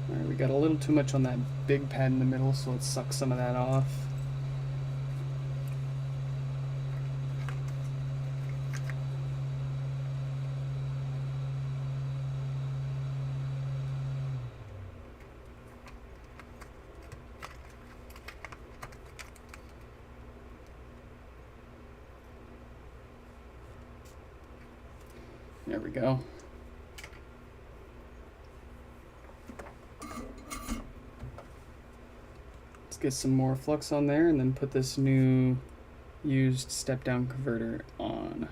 Alright, we got a little too much on that big pad in the middle, so let's suck some of that off. There we go. Let's get some more flux on there and then put this new used step-down converter on.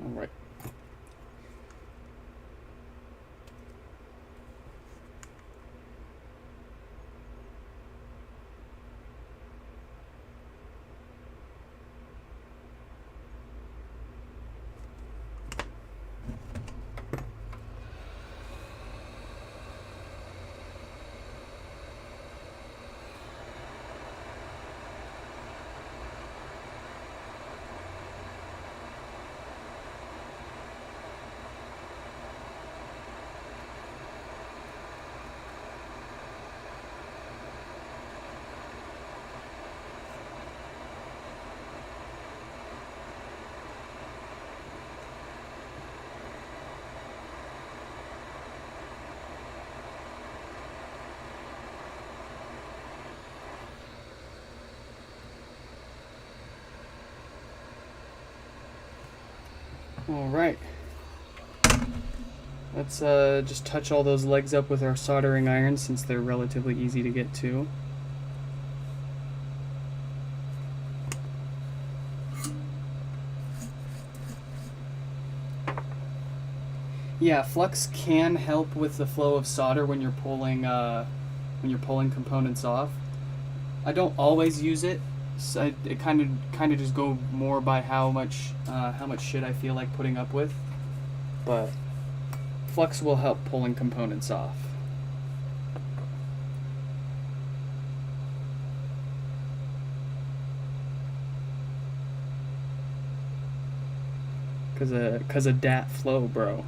All right. All right. Let's just touch all those legs up with our soldering iron since they're relatively easy to get to. Yeah, flux can help with the flow of solder when you're pulling components off. I don't always use it. So it kind of just go more by how much shit I feel like putting up with. But flux will help pulling components off. Cause of dat flow, bro.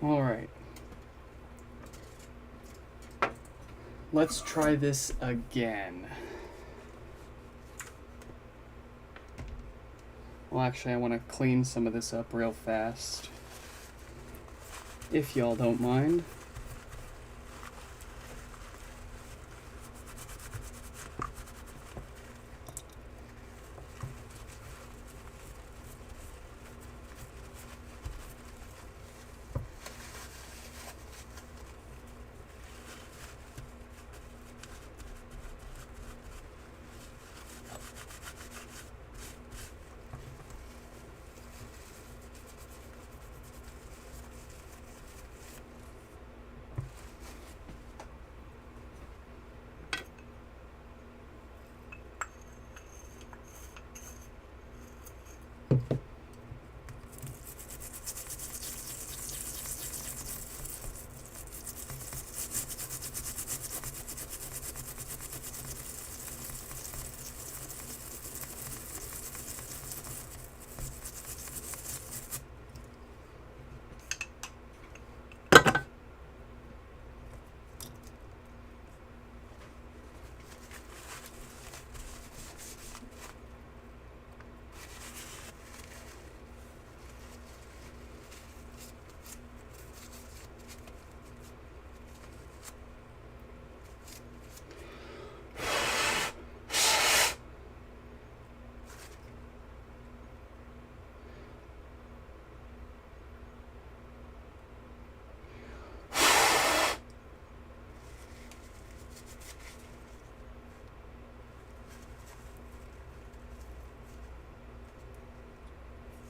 All right. Let's try this again. Well, actually, I want to clean some of this up real fast, if y'all don't mind.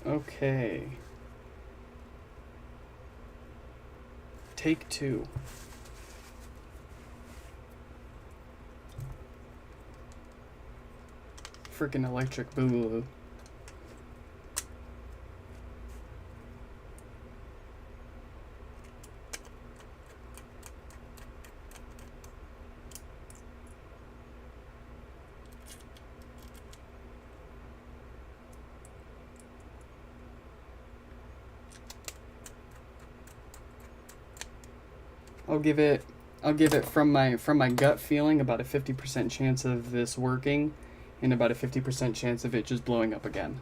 Okay. Take two. Freaking electric boogaloo. I'll give it from my gut feeling about a 50% chance of this working and about a 50% chance of it just blowing up again.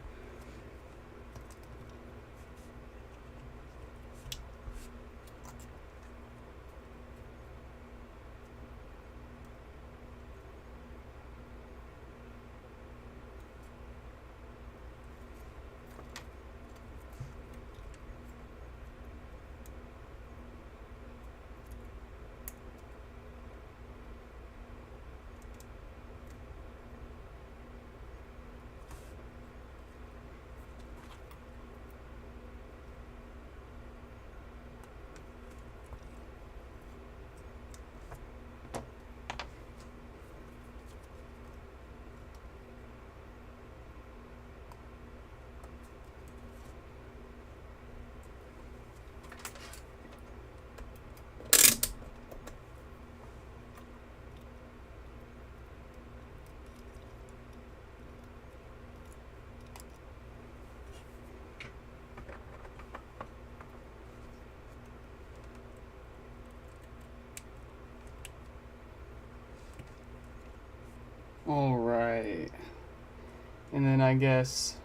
I guess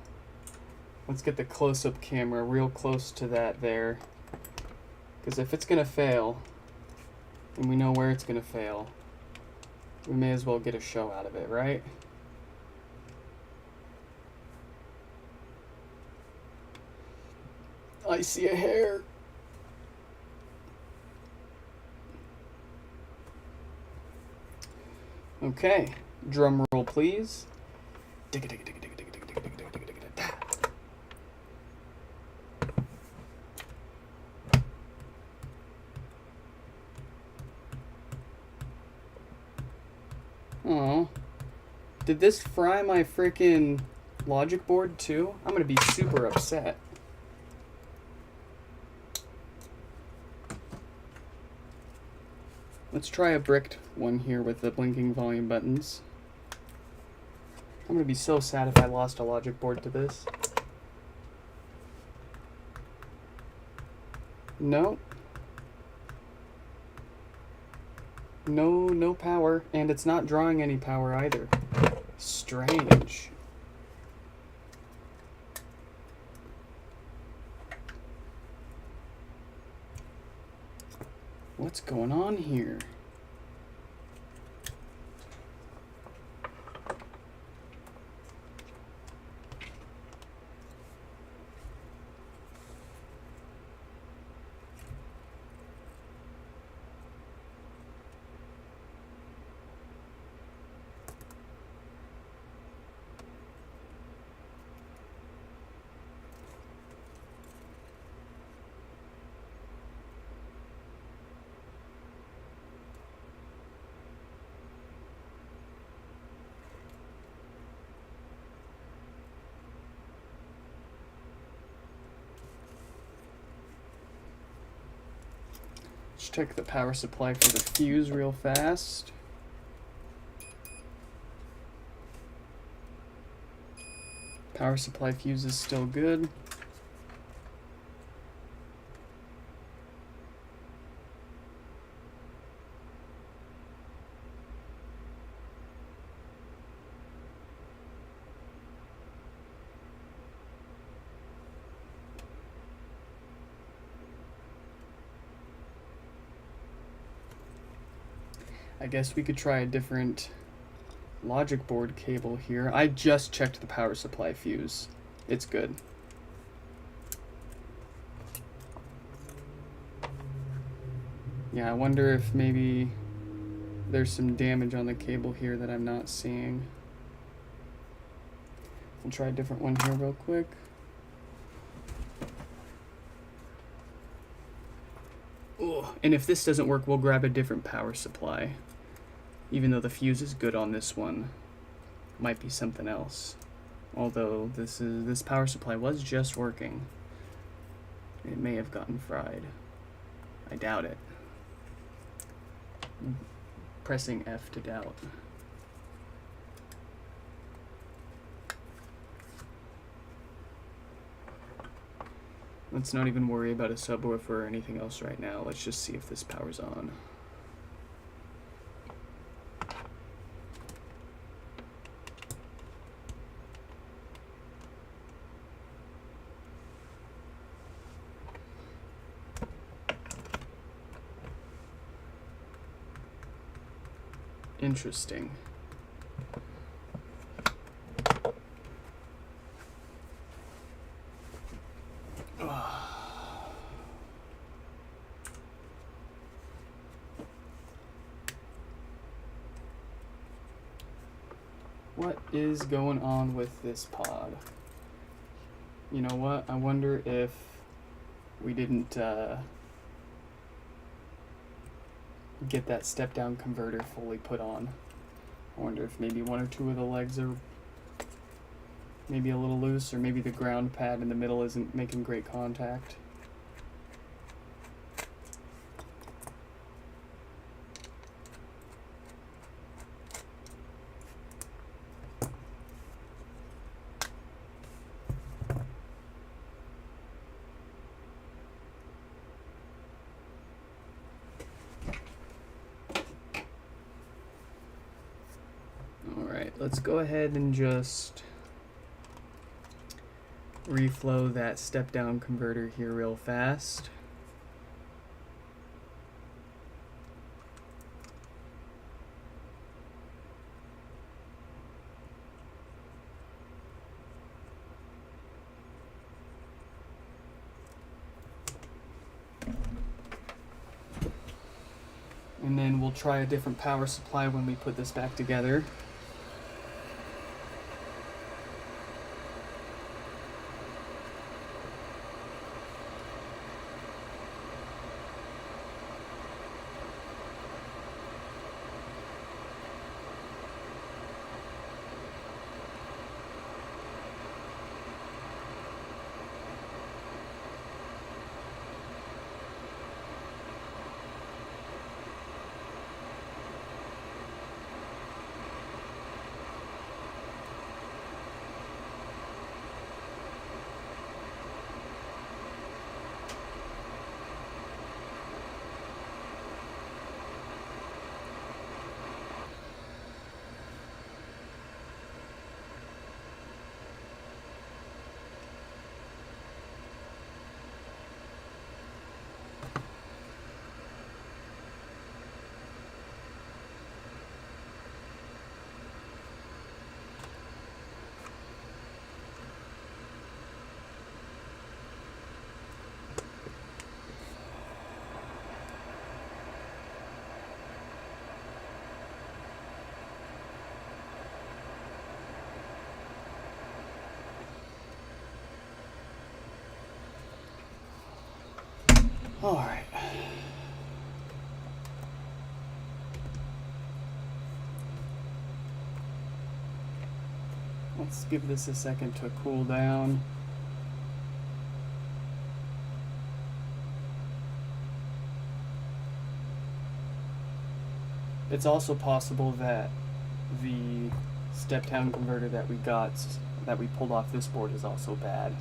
let's get the close-up camera real close to that there. Because if it's going to fail, and we know where it's going to fail, we may as well get a show out of it, right? I see a hair. Okay, drum roll please. Oh, did this fry my freaking logic board too? I'm gonna be super upset. Let's try a bricked one here with the blinking volume buttons. I'm gonna be so sad if I lost a logic board to this. No. No power, and it's not drawing any power either. Strange. What's going on here? Let's check the power supply for the fuse real fast. Power supply fuse is still good. I guess we could try a different logic board cable here. I just checked the power supply fuse. It's good. Yeah, I wonder if maybe there's some damage on the cable here that I'm not seeing. We'll try a different one here real quick. Oh, and if this doesn't work, we'll grab a different power supply. Even though the fuse is good on this one, might be something else. Although this power supply was just working. It may have gotten fried. I doubt it. Pressing F to doubt. Let's not even worry about a subwoofer or anything else right now. Let's just see if this power's on. Interesting. What is going on with this pod? You know what? I wonder if we didn't get that step-down converter fully put on. I wonder if maybe one or two of the legs are maybe a little loose, or maybe the ground pad in the middle isn't making great contact. Let's go ahead and just reflow that step down converter here real fast. And then we'll try a different power supply when we put this back together. All right. Let's give this a second to cool down. It's also possible that the step down converter that we got, that we pulled off this board, is also bad.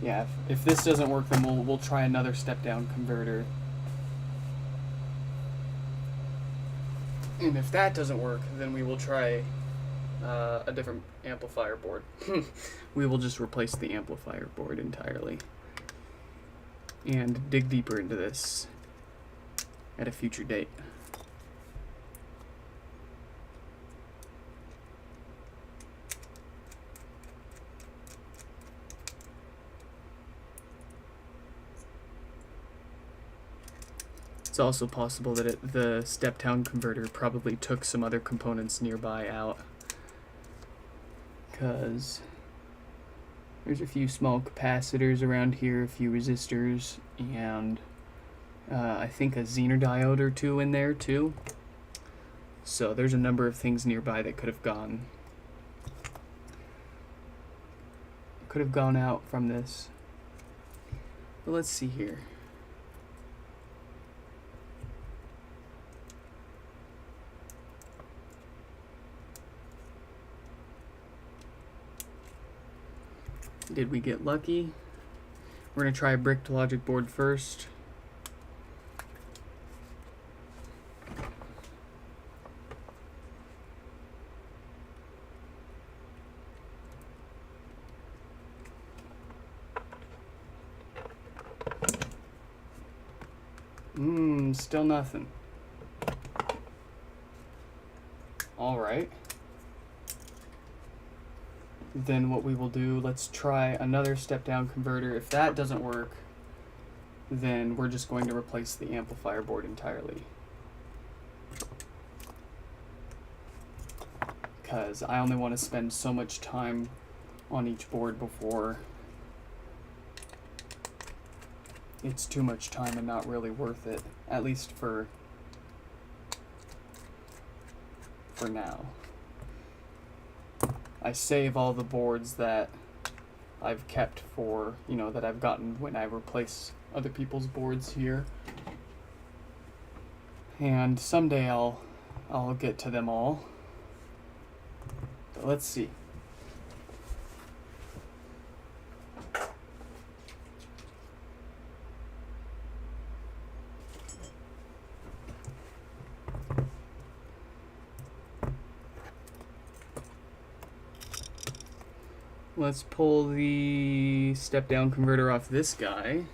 Yeah, if this doesn't work, then we'll try another step down converter. And if that doesn't work, then we will try a different amplifier board. We will just replace the amplifier board entirely and dig deeper into this at a future date. It's also possible that the step-down converter probably took some other components nearby out, because there's a few small capacitors around here, a few resistors, and I think a Zener diode or two in there too. So there's a number of things nearby that could have gone out from this. But let's see here. Did we get lucky? We're going to try a bricked logic board first. Still nothing. All right. Then what we will do, let's try another step down converter. If that doesn't work, then we're just going to replace the amplifier board entirely, because I only want to spend so much time on each board before it's too much time and not really worth it, at least for now. I save all the boards that I've kept for, that I've gotten when I replace other people's boards here. And someday I'll get to them all. But let's see. let's pull the step down converter off this guy.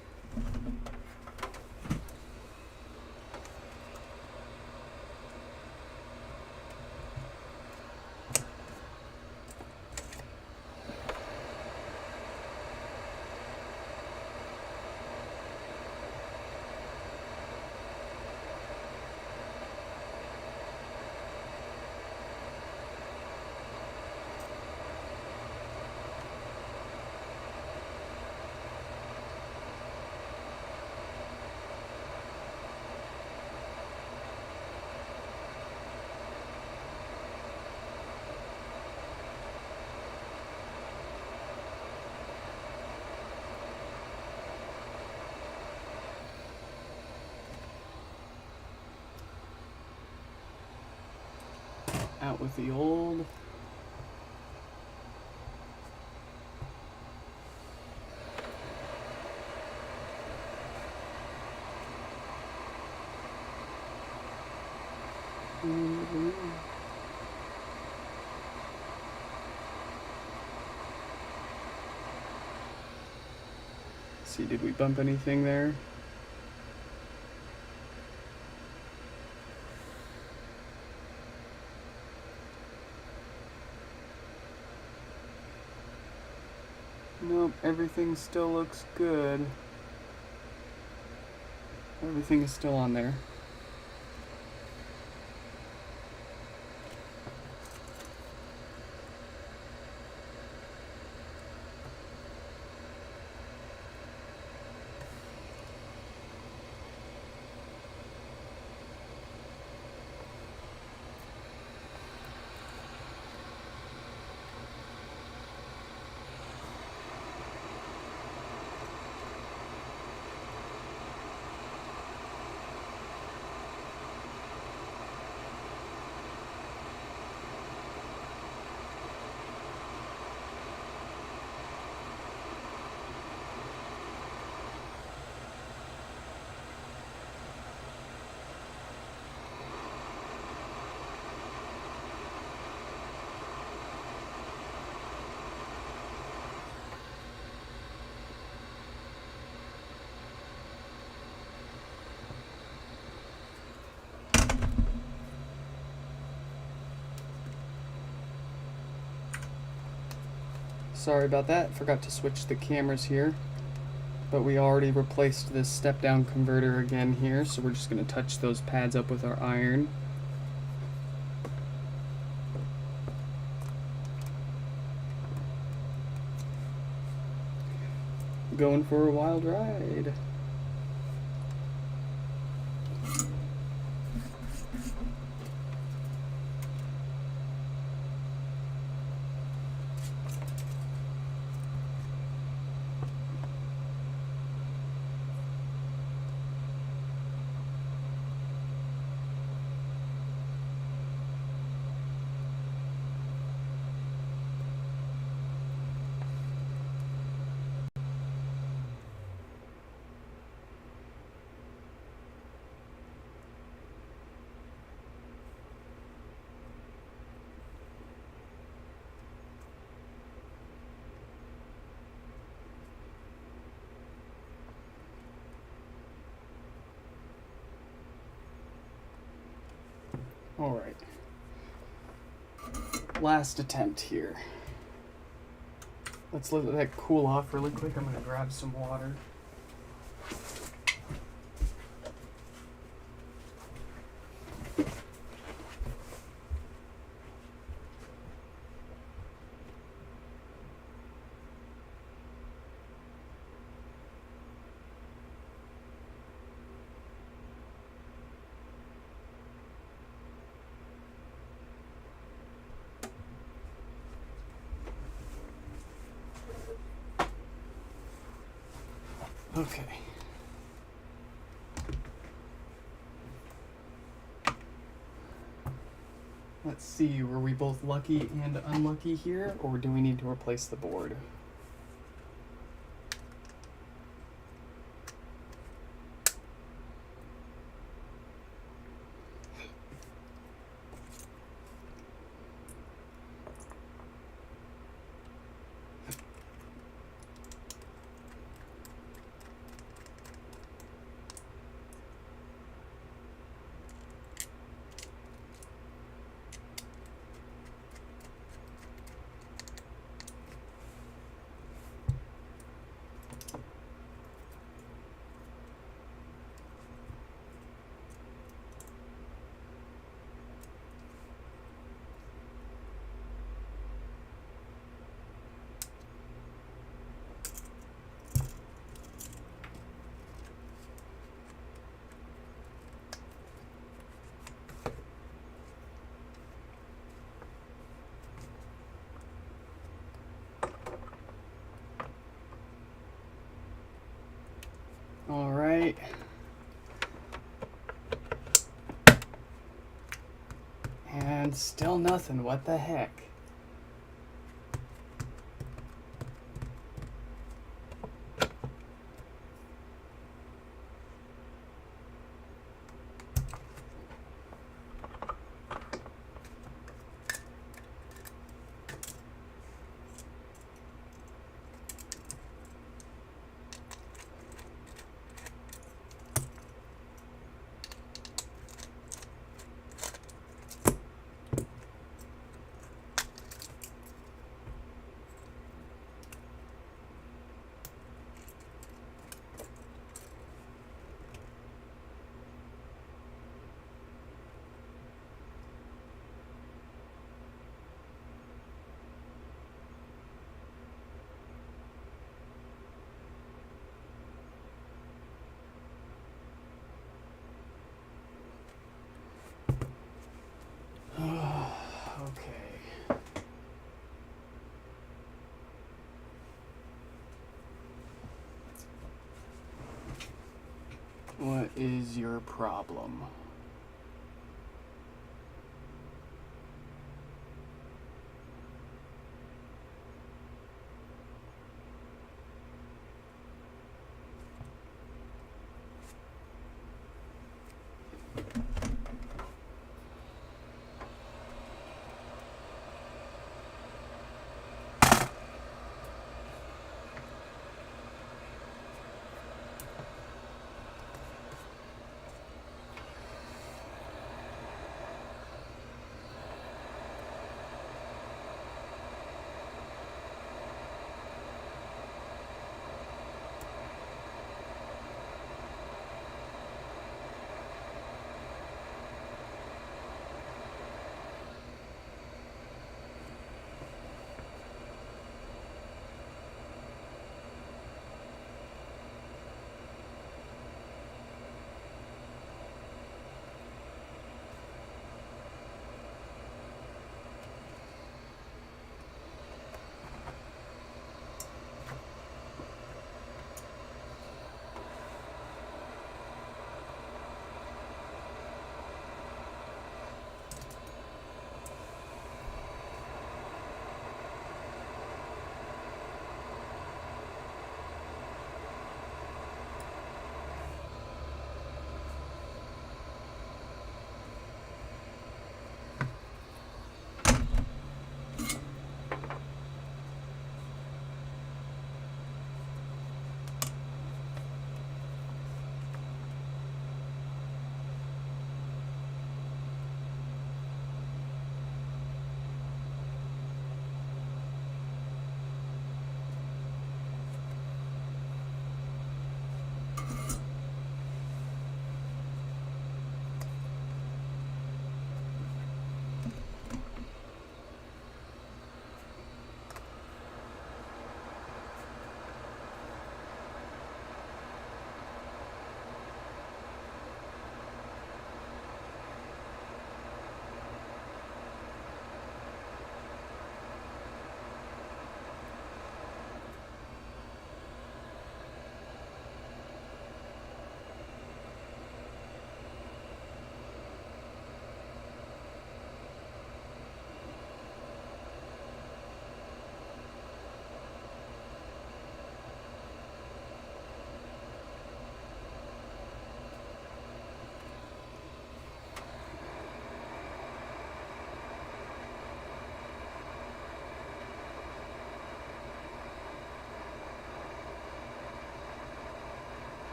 Out with the old. See, did we bump anything there? Nope, everything still looks good. Everything is still on there. Sorry about that, forgot to switch the cameras here. But we already replaced this step down converter again here, so we're just going to touch those pads up with our iron. Going for a wild ride. All right. Last attempt here. Let's let that cool off really quick. I'm gonna grab some water. Okay. Let's see, were we both lucky and unlucky here, or do we need to replace the board? All right. And still nothing. What the heck? Okay. What is your problem?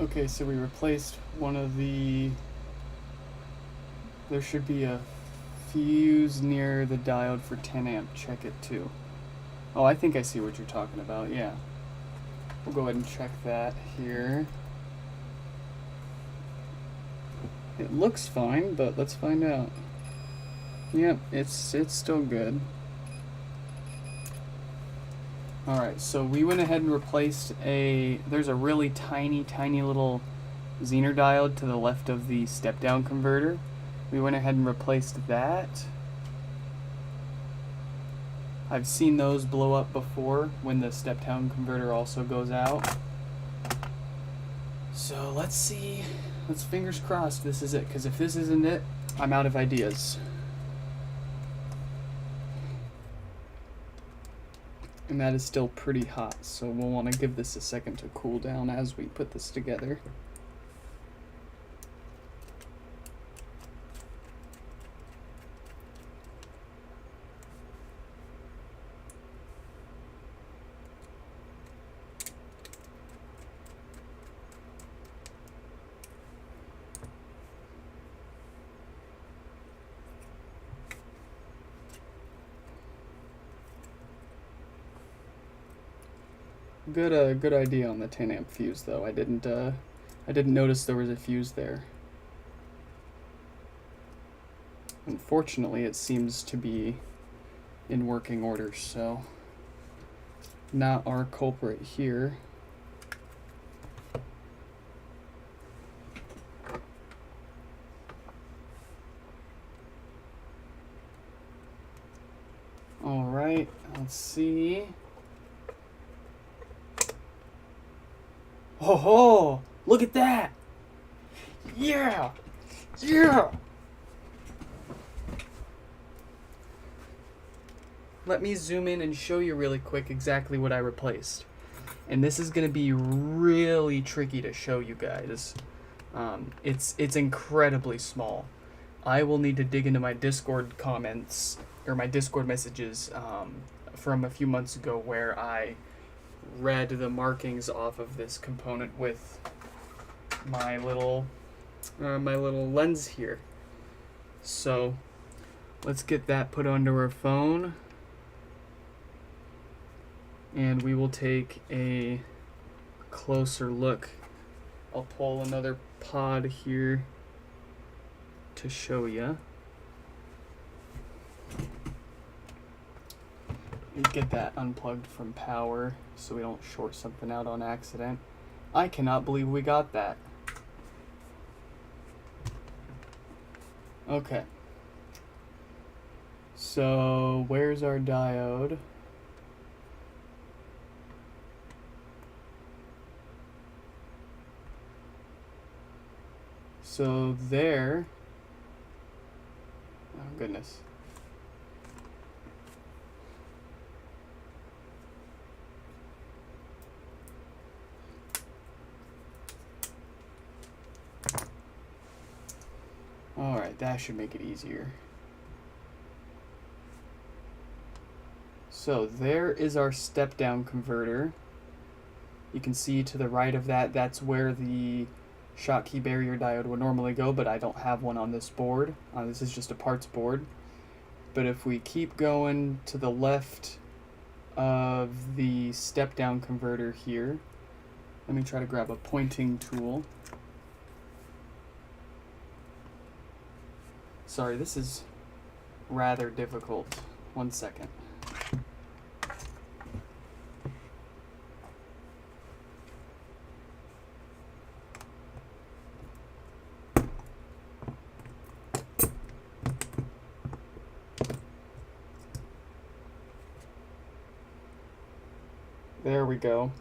Okay, so we replaced one of the... There should be a fuse near the diode for 10 amp. Check it too. Oh, I think I see what you're talking about, yeah. We'll go ahead and check that here. It looks fine, but let's find out. Yep, it's still good. Alright, so we went ahead and replaced there's a really tiny little Zener diode to the left of the step-down converter. We went ahead and replaced that. I've seen those blow up before when the step-down converter also goes out. So let's see, let's fingers crossed this is it, because if this isn't it, I'm out of ideas. And that is still pretty hot, so we'll want to give this a second to cool down as we put this together. Good idea on the 10 amp fuse though. I didn't notice there was a fuse there. Unfortunately, it seems to be in working order, so not our culprit here. All right, let's see. Oh ho! Look at that! Yeah! Yeah! Let me zoom in and show you really quick exactly what I replaced. And this is going to be really tricky to show you guys. It's incredibly small. I will need to dig into my Discord comments, or my Discord messages from a few months ago where I read the markings off of this component with my little lens here. So let's get that put onto our phone, and we will take a closer look. I'll pull another pod here to show you. And get that unplugged from power so we don't short something out on accident. I cannot believe we got that. Okay. So where's our diode? So there. Oh goodness. Alright, that should make it easier. So there is our step-down converter. You can see to the right of that, that's where the Schottky barrier diode would normally go, but I don't have one on this board. This is just a parts board. But if we keep going to the left of the step-down converter here, let me try to grab a pointing tool. Sorry, this is rather difficult. 1 second. There we go.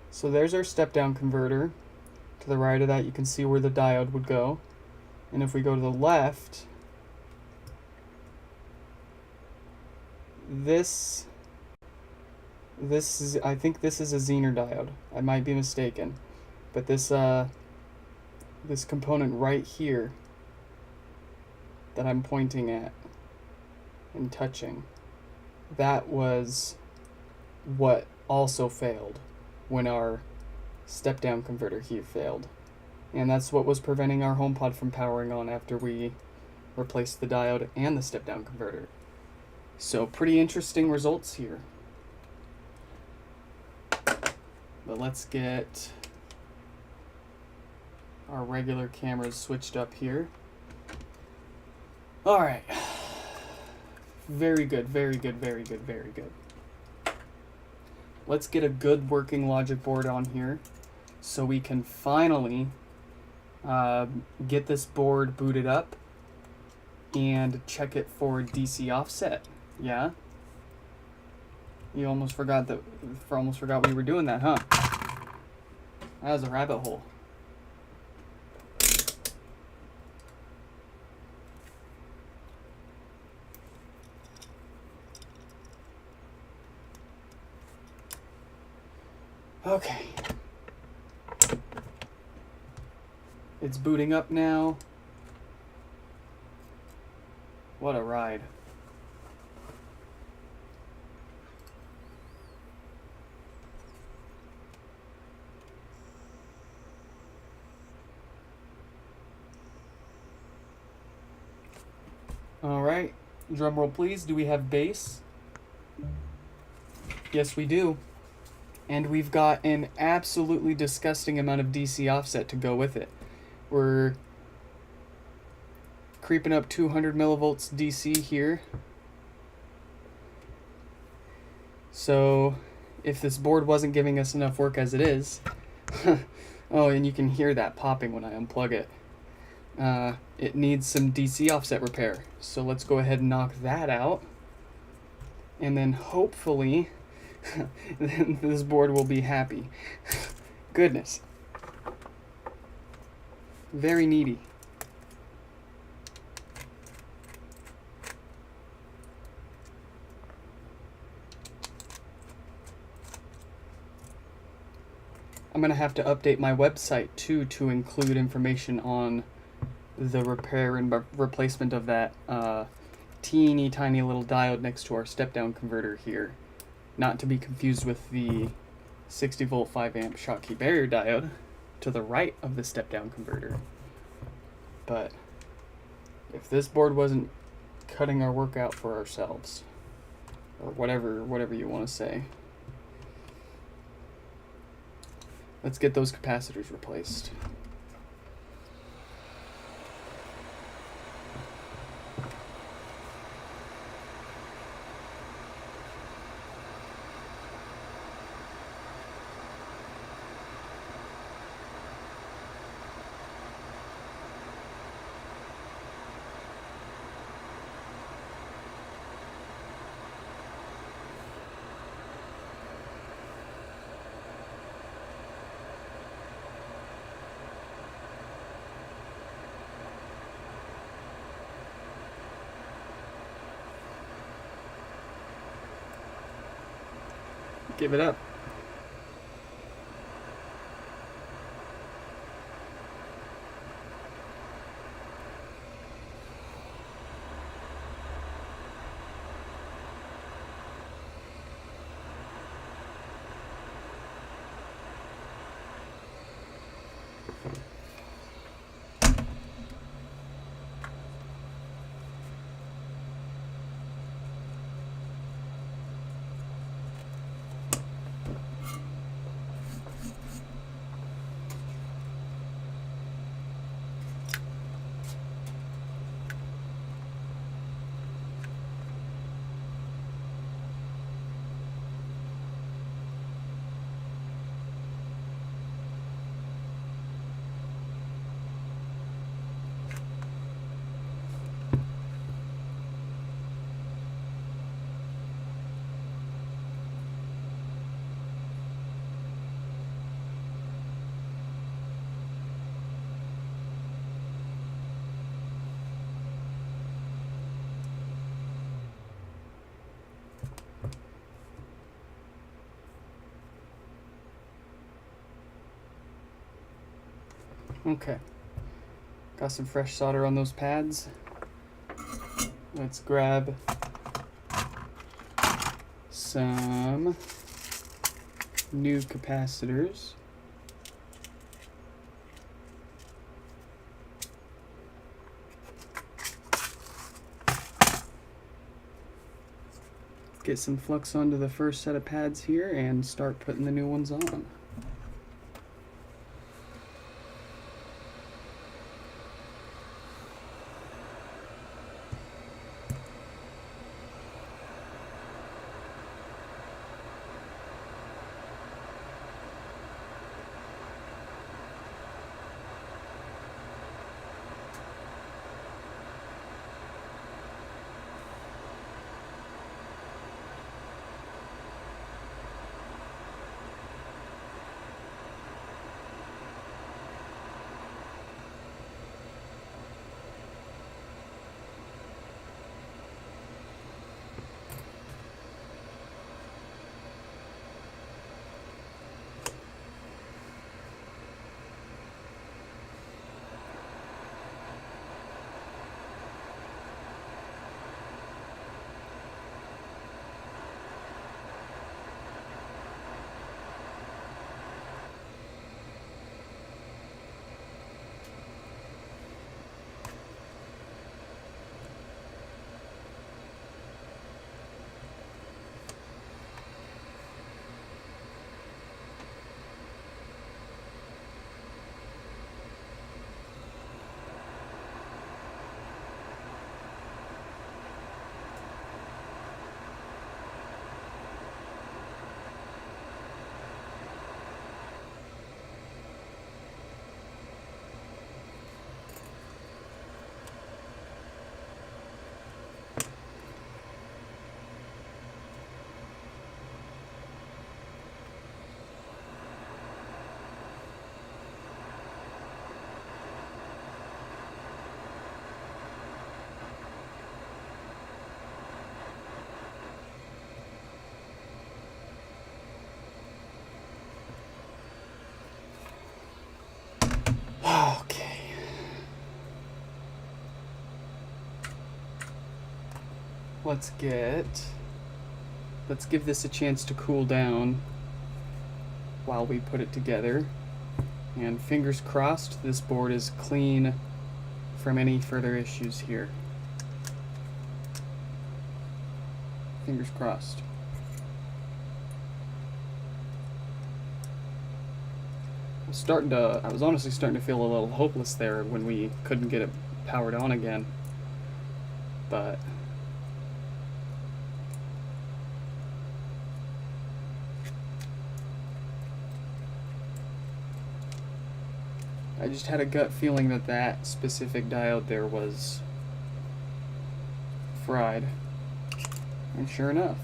So there's our step-down converter. To the right of that, you can see where the diode would go. And if we go to the left, this is, I think this is a Zener diode. I might be mistaken, but this component right here that I'm pointing at and touching, that was what also failed when our step-down converter here failed, and that's what was preventing our HomePod from powering on after we replaced the diode and the step-down converter. So pretty interesting results here. But let's get our regular cameras switched up here. All right. Very good, very good, very good, very good. Let's get a good working logic board on here so we can finally get this board booted up and check it for DC offset. Yeah? You almost forgot we were doing that, huh? That was a rabbit hole. Okay. It's booting up now. What a ride. All right, drum roll please. Do we have bass? Yes, we do. And we've got an absolutely disgusting amount of DC offset to go with it. We're creeping up 200 millivolts DC here. So if this board wasn't giving us enough work as it is, oh, and you can hear that popping when I unplug it. It needs some DC offset repair. So let's go ahead and knock that out. And then hopefully this board will be happy. Goodness. Very needy. I'm gonna have to update my website too to include information on the repair and replacement of that teeny tiny little diode next to our step-down converter here. Not to be confused with the 60 volt 5 amp Schottky barrier diode to the right of the step-down converter. But if this board wasn't cutting our work out for ourselves, or whatever you want to say, let's get those capacitors replaced. Give it up. Okay, got some fresh solder on those pads. Let's grab some new capacitors. Get some flux onto the first set of pads here and start putting the new ones on. let's give this a chance to cool down while we put it together. And fingers crossed this board is clean from any further issues here. Fingers crossed. I was honestly starting to feel a little hopeless there when we couldn't get it powered on again. But I just had a gut feeling that that specific diode there was fried. And sure enough.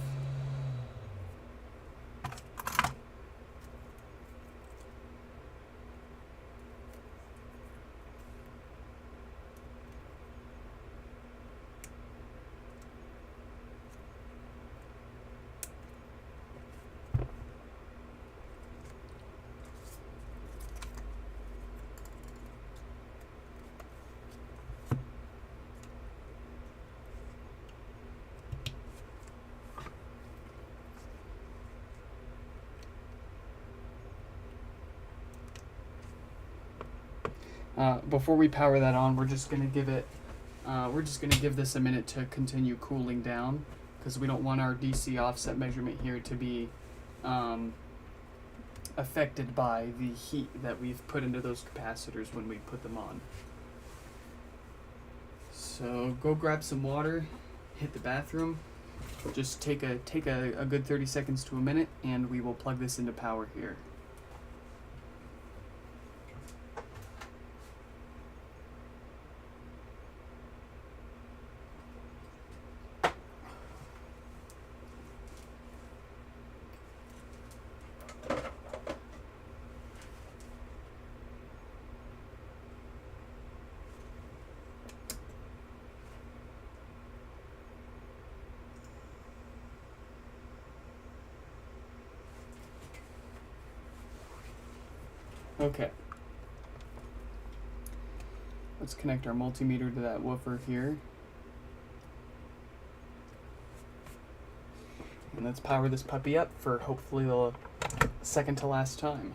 Before we power that on, we're just gonna give this a minute to continue cooling down, because we don't want our DC offset measurement here to be affected by the heat that we've put into those capacitors when we put them on. So go grab some water, hit the bathroom, just take a good 30 seconds to a minute, and we will plug this into power here. Okay. Let's connect our multimeter to that woofer here. And let's power this puppy up for hopefully the second to last time.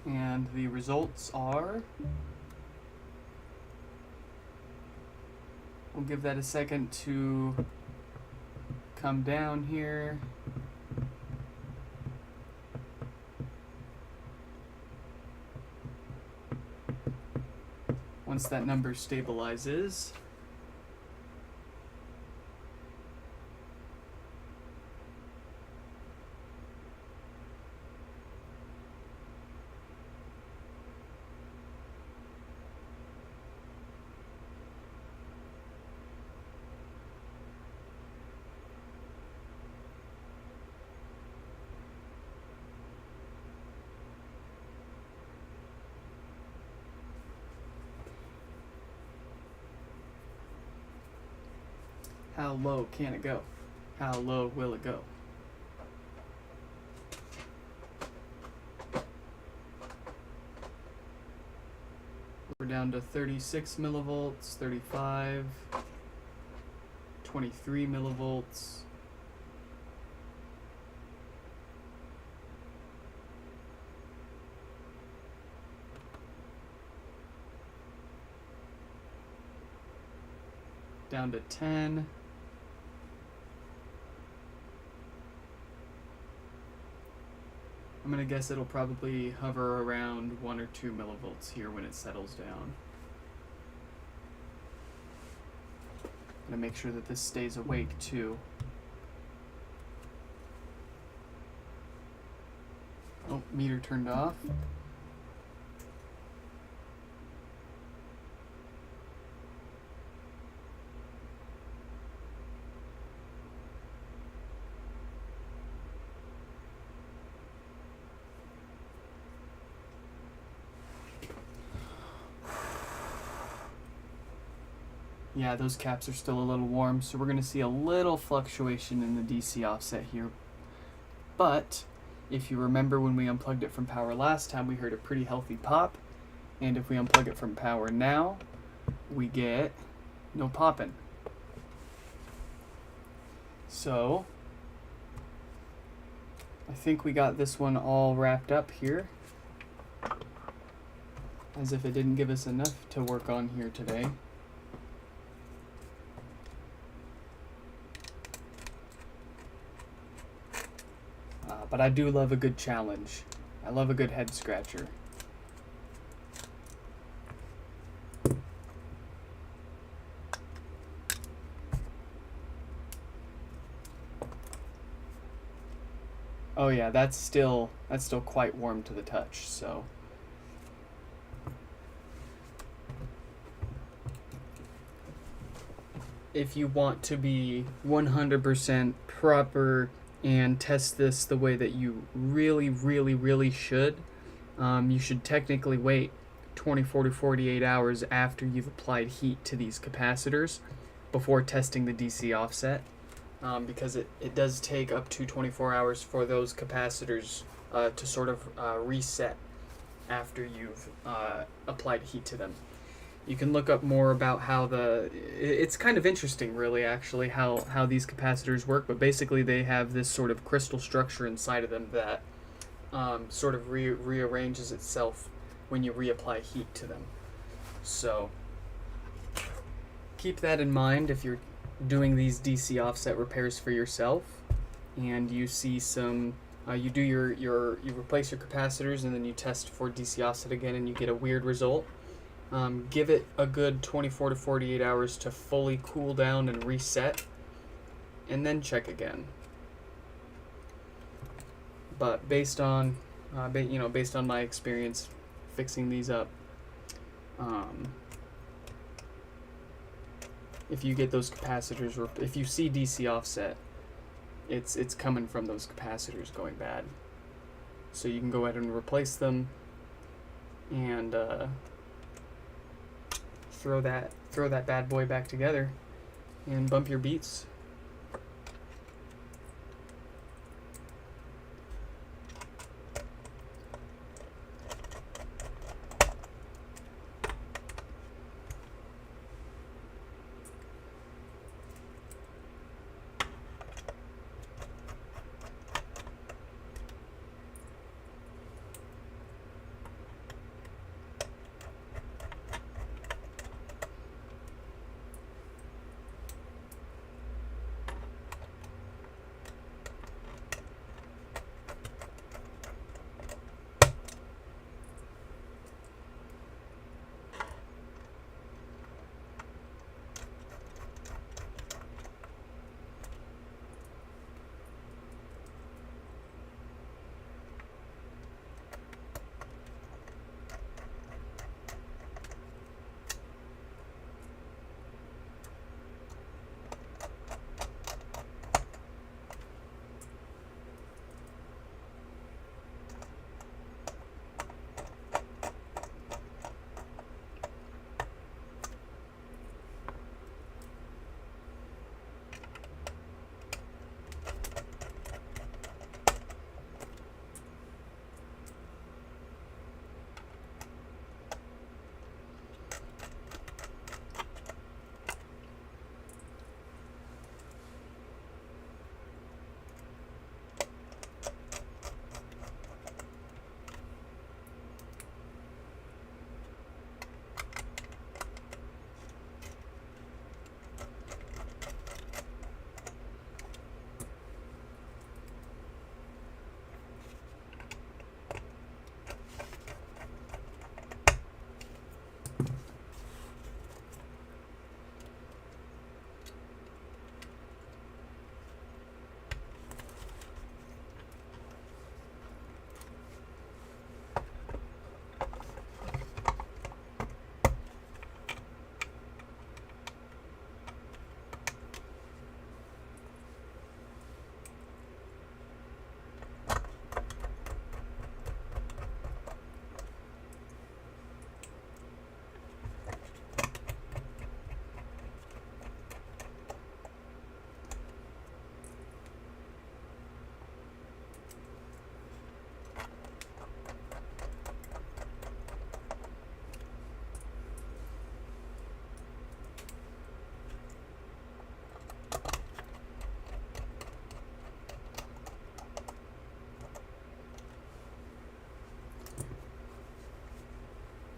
And the results are, we'll give that a second to come down here. Once that number stabilizes, how low can it go? How low will it go? We're down to 36 millivolts, 35, 23 millivolts. Down to 10. I'm gonna guess it'll probably hover around 1 or 2 millivolts here when it settles down. Gonna make sure that this stays awake too. Oh, meter turned off. Yeah, those caps are still a little warm, so we're going to see a little fluctuation in the DC offset here. But if you remember when we unplugged it from power last time, we heard a pretty healthy pop. And if we unplug it from power now, we get no popping. So I think we got this one all wrapped up here. As if it didn't give us enough to work on here today. But I do love a good challenge. I love a good head scratcher. Oh yeah, that's still quite warm to the touch, so. If you want to be 100% proper and test this the way that you really should, you should technically wait 24 to 48 hours after you've applied heat to these capacitors before testing the DC offset, because it does take up to 24 hours for those capacitors to sort of reset after you've applied heat to them. You can look up more about how it's kind of interesting really actually how these capacitors work, but basically they have this sort of crystal structure inside of them that sort of rearranges itself when you reapply heat to them. So keep that in mind if you're doing these DC offset repairs for yourself and you see some you do you replace your capacitors and then you test for DC offset again and you get a weird result. Give it a good 24 to 48 hours to fully cool down and reset, and then check again. But based on, based on my experience fixing these up, if you get those capacitors, if you see DC offset, it's coming from those capacitors going bad. So you can go ahead and replace them, and throw that bad boy back together and bump your beats.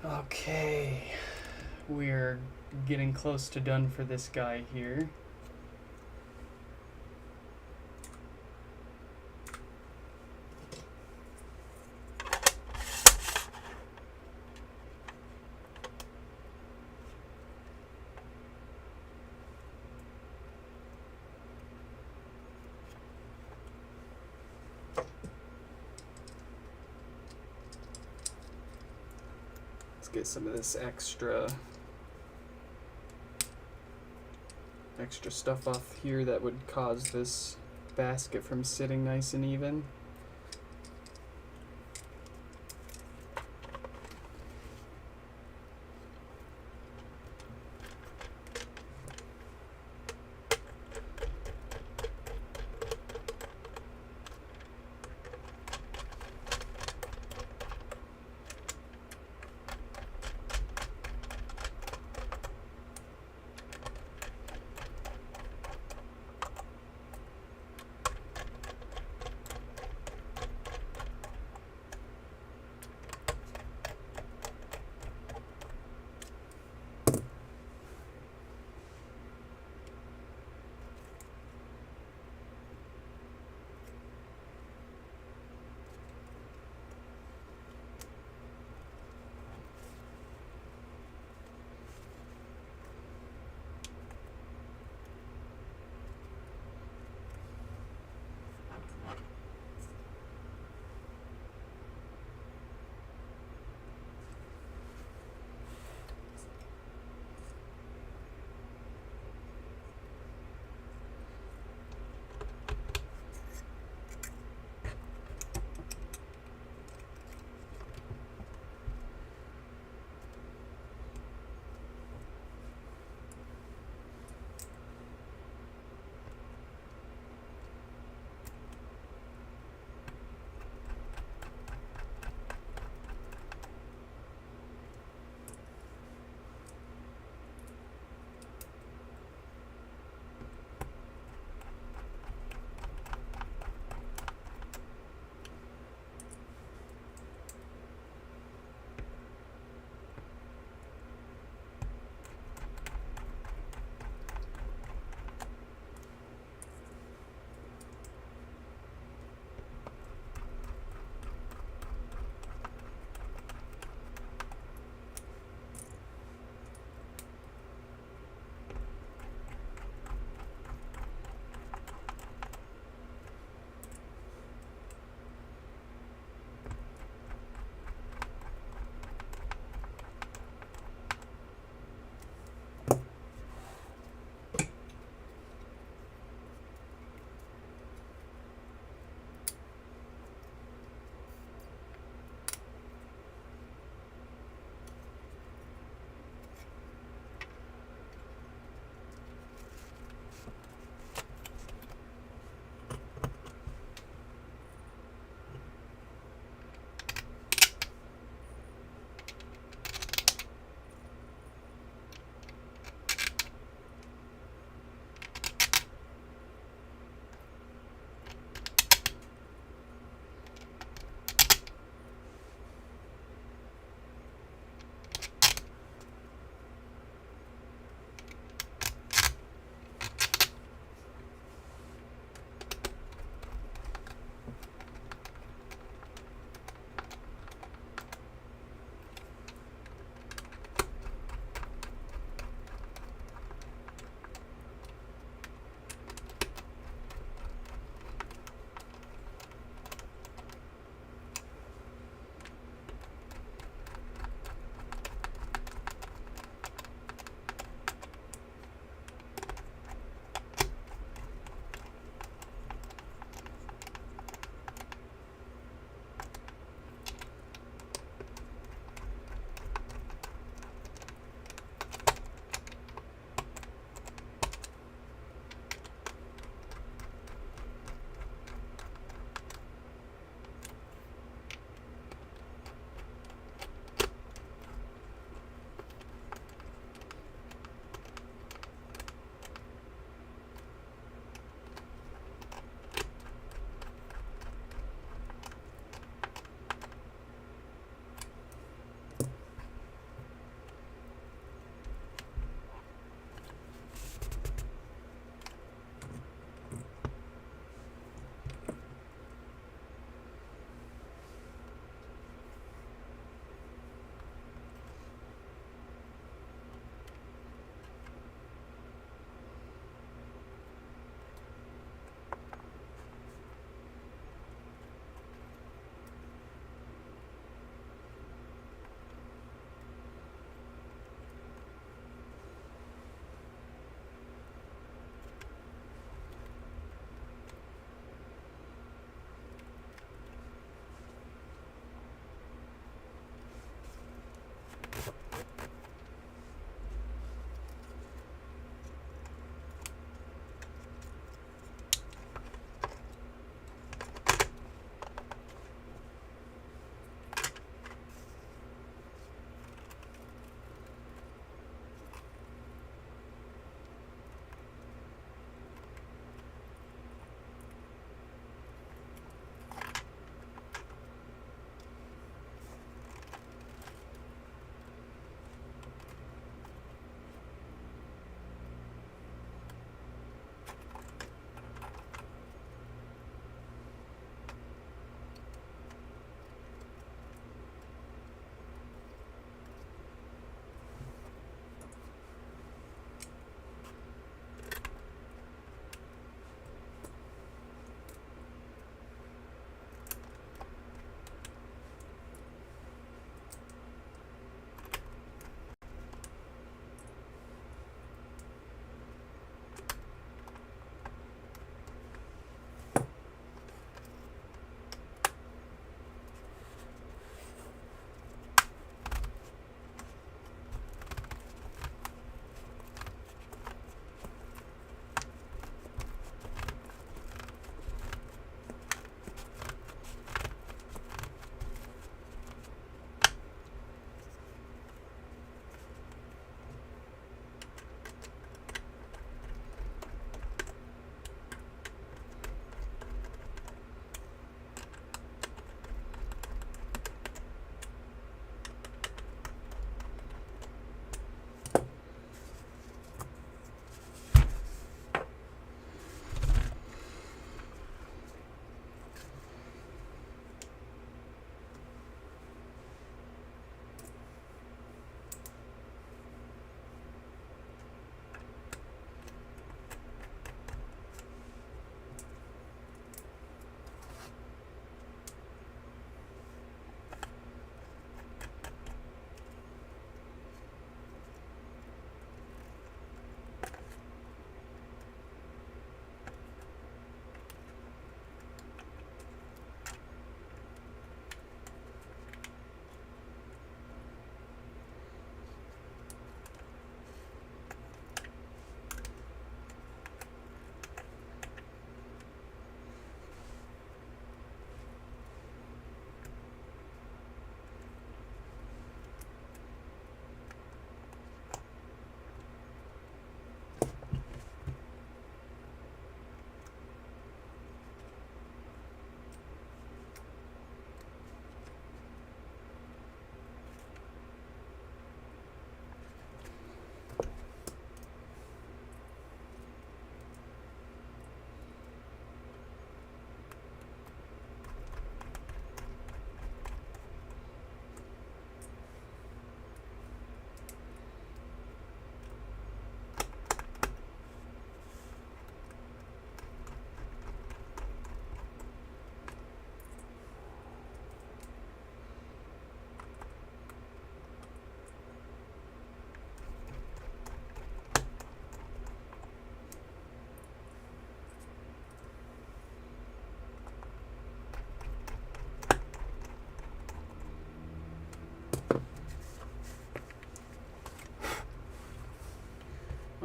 Okay, we're getting close to done for this guy here. Let's get some of this extra stuff off here that would cause this basket from sitting nice and even.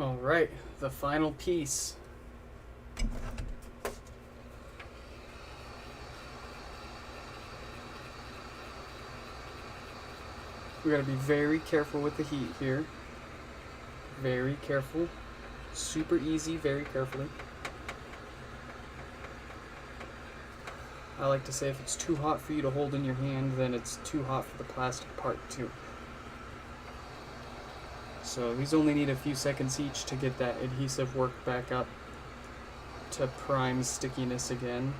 All right, the final piece. We gotta be very careful with the heat here. Very careful. Super easy, very carefully. I like to say if it's too hot for you to hold in your hand, then it's too hot for the plastic part too. So these only need a few seconds each to get that adhesive worked back up to prime stickiness again.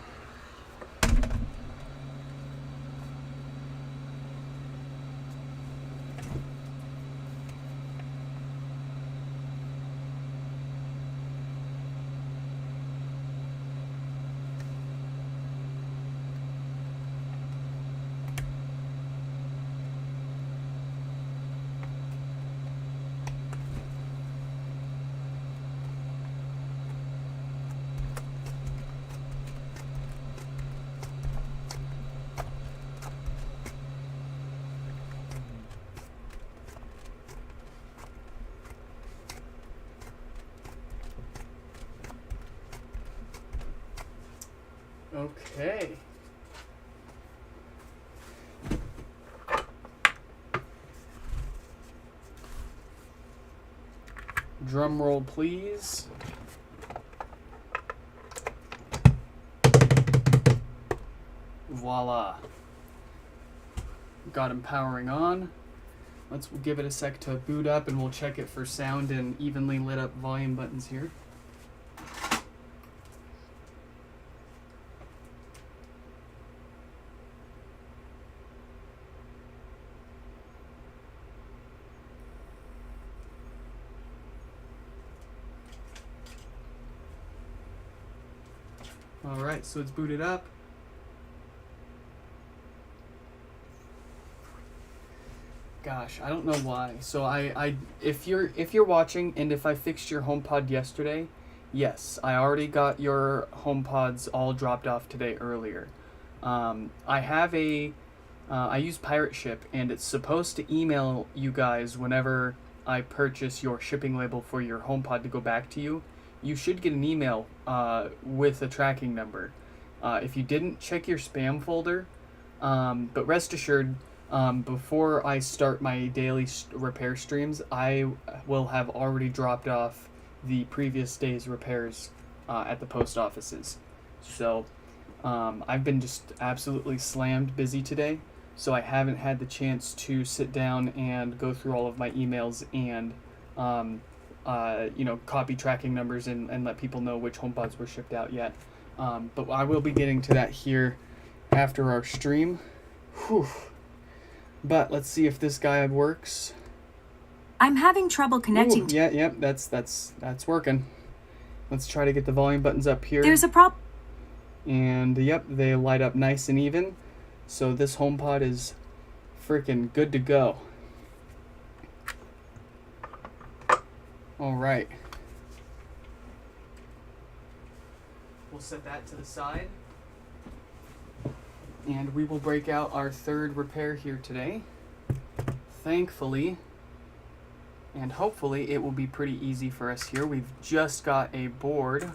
Okay. Drum roll, please. Voila. Got him powering on. Let's give it a sec to boot up and we'll check it for sound and evenly lit up volume buttons here. Alright, so it's booted up. Gosh, I don't know why. So if you're watching and if I fixed your HomePod yesterday, yes, I already got your HomePods all dropped off today earlier. I use Pirate Ship and it's supposed to email you guys whenever I purchase your shipping label for your HomePod to go back to you. You should get an email with a tracking number. If you didn't, check your spam folder. But rest assured, before I start my daily repair streams, I will have already dropped off the previous day's repairs at the post offices. So I've been just absolutely slammed busy today, so I haven't had the chance to sit down and go through all of my emails and copy tracking numbers and let people know which HomePods were shipped out yet. But I will be getting to that here after our stream. Whew. But let's see if this guy works. I'm having trouble connecting. Ooh, yeah, that's working. Let's try to get the volume buttons up here. There's a problem. And yep, they light up nice and even. So this HomePod is freaking good to go. All right. We'll set that to the side. And we will break out our third repair here today. Thankfully, and hopefully it will be pretty easy for us here. We've just got a board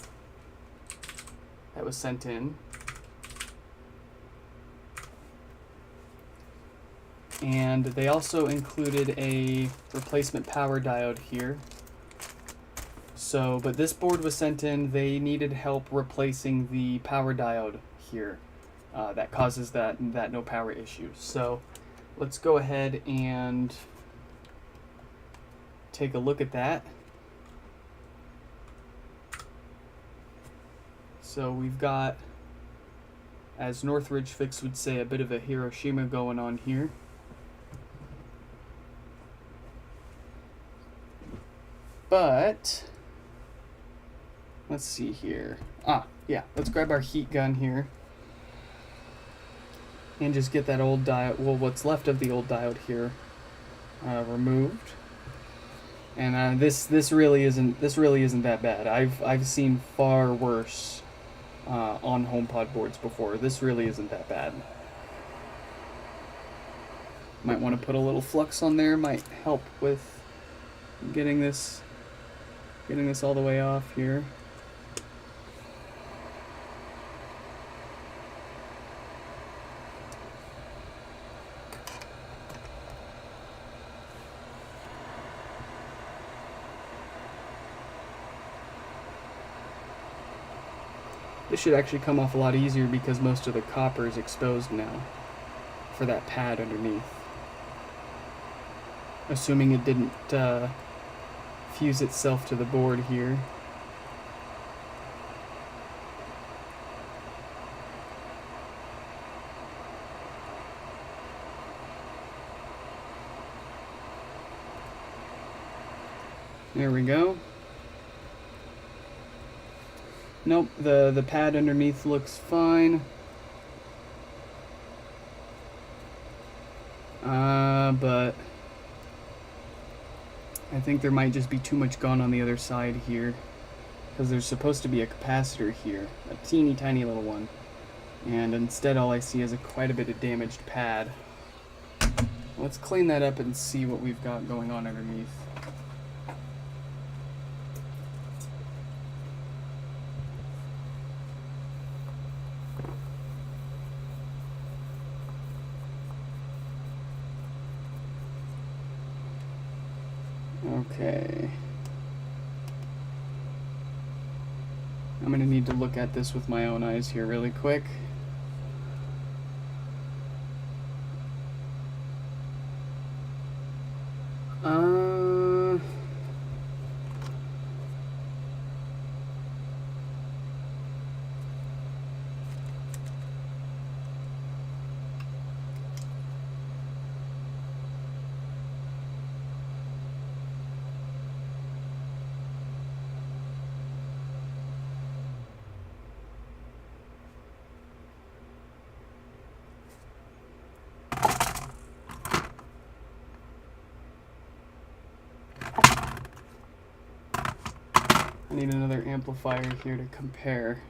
that was sent in. And they also included a replacement power diode here. So, but this board was sent in, they needed help replacing the power diode here. That causes that no power issue. So let's go ahead and take a look at that. So we've got, as Northridge Fix would say, a bit of a Hiroshima going on here. But let's see here. Yeah, let's grab our heat gun here and just get that old diode, well, what's left of the old diode here, removed. And this really isn't that bad. I've seen far worse on HomePod boards before. This really isn't that bad. Might want to put a little flux on there. Might help with getting this Getting this all the way off here. This should actually come off a lot easier because most of the copper is exposed now for that pad underneath. Assuming it didn't fuse itself to the board here. There we go. Nope, the pad underneath looks fine. But I think there might just be too much gone on the other side here, because there's supposed to be a capacitor here, a teeny tiny little one, and instead all I see is quite a bit of damaged pad. Let's clean that up and see what we've got going on underneath. Okay. I'm gonna need to look at this with my own eyes here really quick. I need another amplifier here to compare.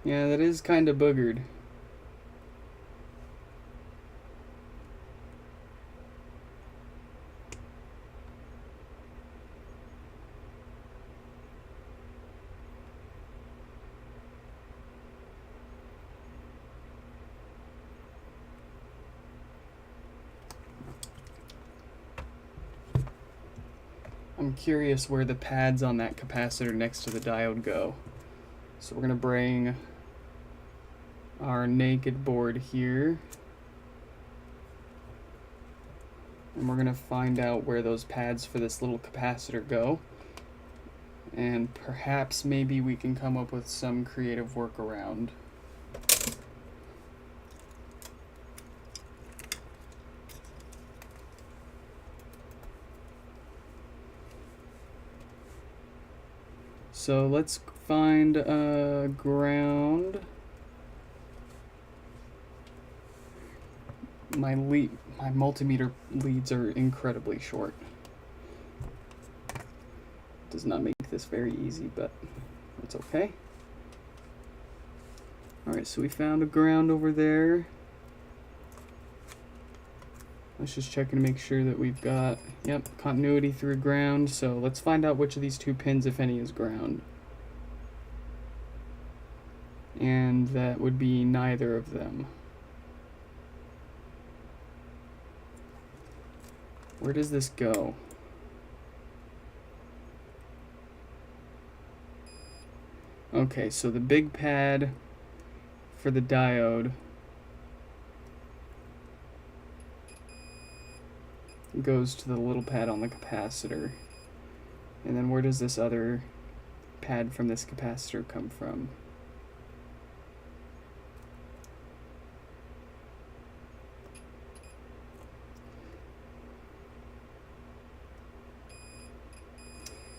Yeah, that is kind of boogered. I'm curious where the pads on that capacitor next to the diode go. So we're going to bring our naked board here, and we're going to find out where those pads for this little capacitor go, and perhaps maybe we can come up with some creative workaround. So let's find ground. My multimeter leads are incredibly short. Does not make this very easy, but it's okay. Alright, so we found a ground over there. Let's just check and make sure that we've got, yep, continuity through ground. So let's find out which of these two pins, if any, is ground. And that would be neither of them. Where does this go? Okay, so the big pad for the diode goes to the little pad on the capacitor. And then where does this other pad from this capacitor come from?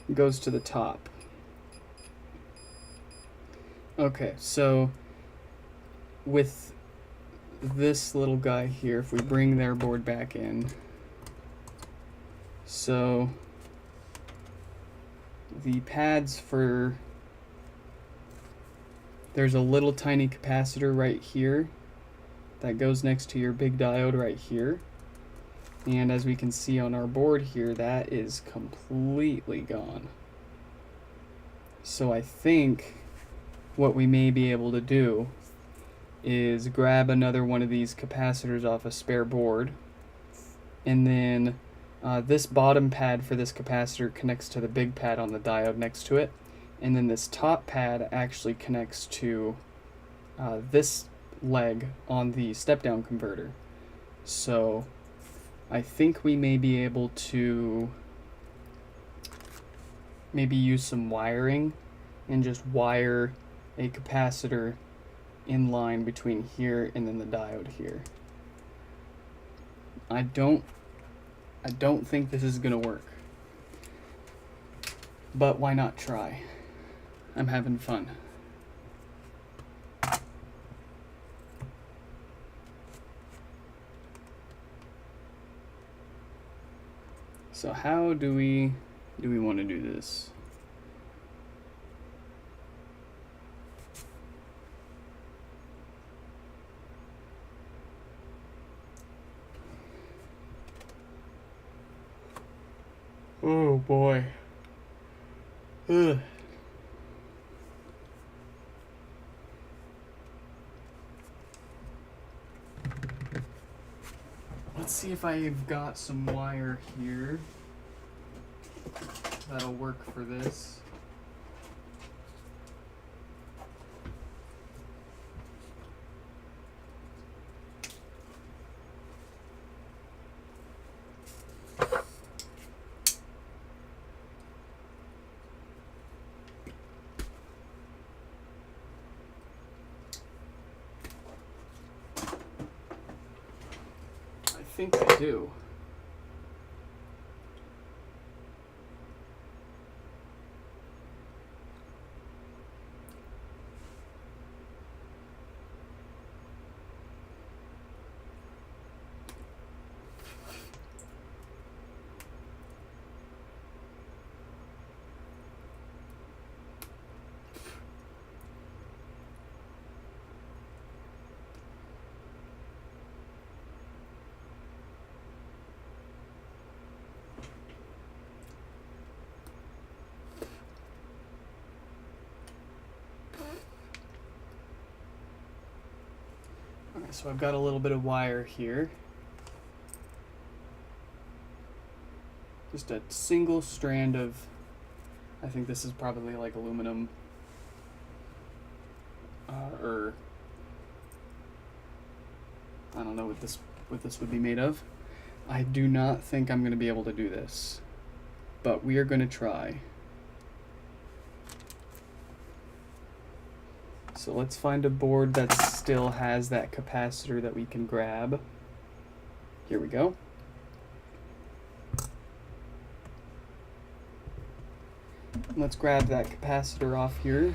It goes to the top. Okay, so with this little guy here, if we bring their board back in, so the pads for, there's a little tiny capacitor right here that goes next to your big diode right here. And as we can see on our board here, that is completely gone. So I think what we may be able to do is grab another one of these capacitors off a spare board, and then this bottom pad for this capacitor connects to the big pad on the diode next to it, and then this top pad actually connects to this leg on the step-down converter. So I think we may be able to maybe use some wiring and just wire a capacitor in line between here and then the diode here. I don't think this is gonna work, but why not try? I'm having fun. So how do we want to do this? Oh boy. Ugh. Let's see if I've got some wire here that'll work for this. I think I do. Alright, so I've got a little bit of wire here. Just a single strand of, I think this is probably like aluminum, or I don't know what this would be made of. I do not think I'm going to be able to do this, but we are going to try. So let's find a board that still has that capacitor that we can grab. Here we go. Let's grab that capacitor off here.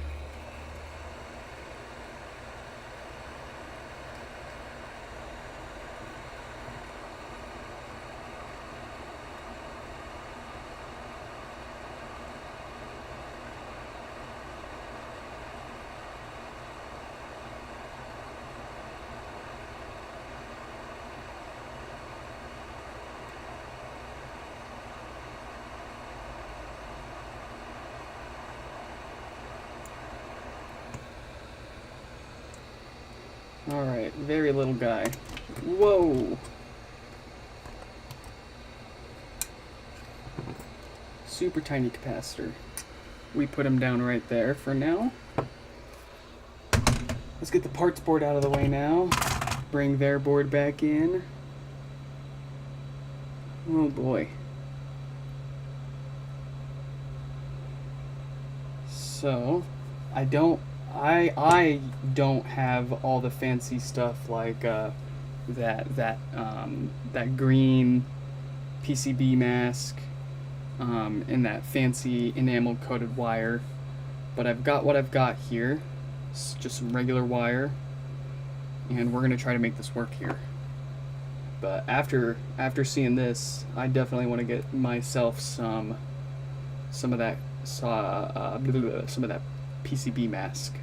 Alright, very little guy. Whoa! Super tiny capacitor. We put him down right there for now. Let's get the parts board out of the way now. Bring their board back in. Oh boy. So, I don't have all the fancy stuff like that green PCB mask and that fancy enamel coated wire, but I've got what I've got here. It's just some regular wire. and we're gonna try to make this work here. But after seeing this, I definitely want to get myself some of that some of that PCB mask,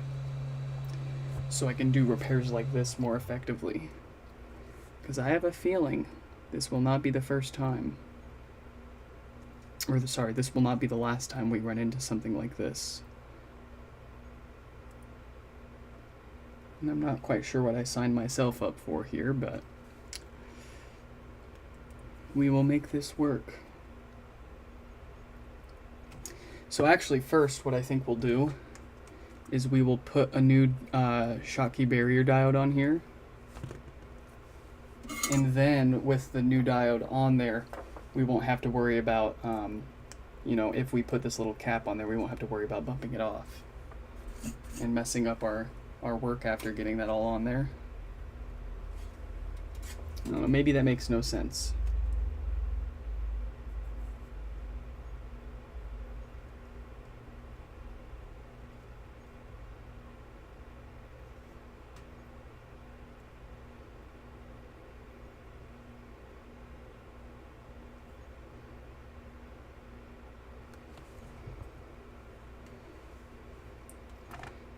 so I can do repairs like this more effectively. Because I have a feeling this will not be the first time, or sorry, this will not be the last time we run into something like this. And I'm not quite sure what I signed myself up for here, but we will make this work. So actually first, what I think we'll do is we will put a new Schottky barrier diode on here. And then with the new diode on there, we won't have to worry about, you know, if we put this little cap on there, we won't have to worry about bumping it off and messing up our work after getting that all on there. I don't know, maybe that makes no sense.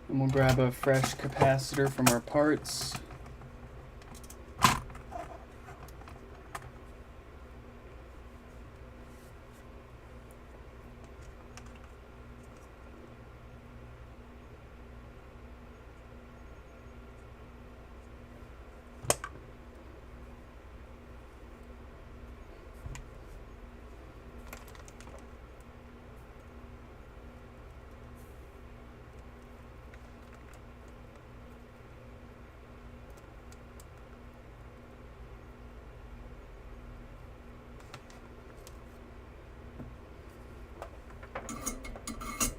And we'll grab a fresh capacitor from our parts.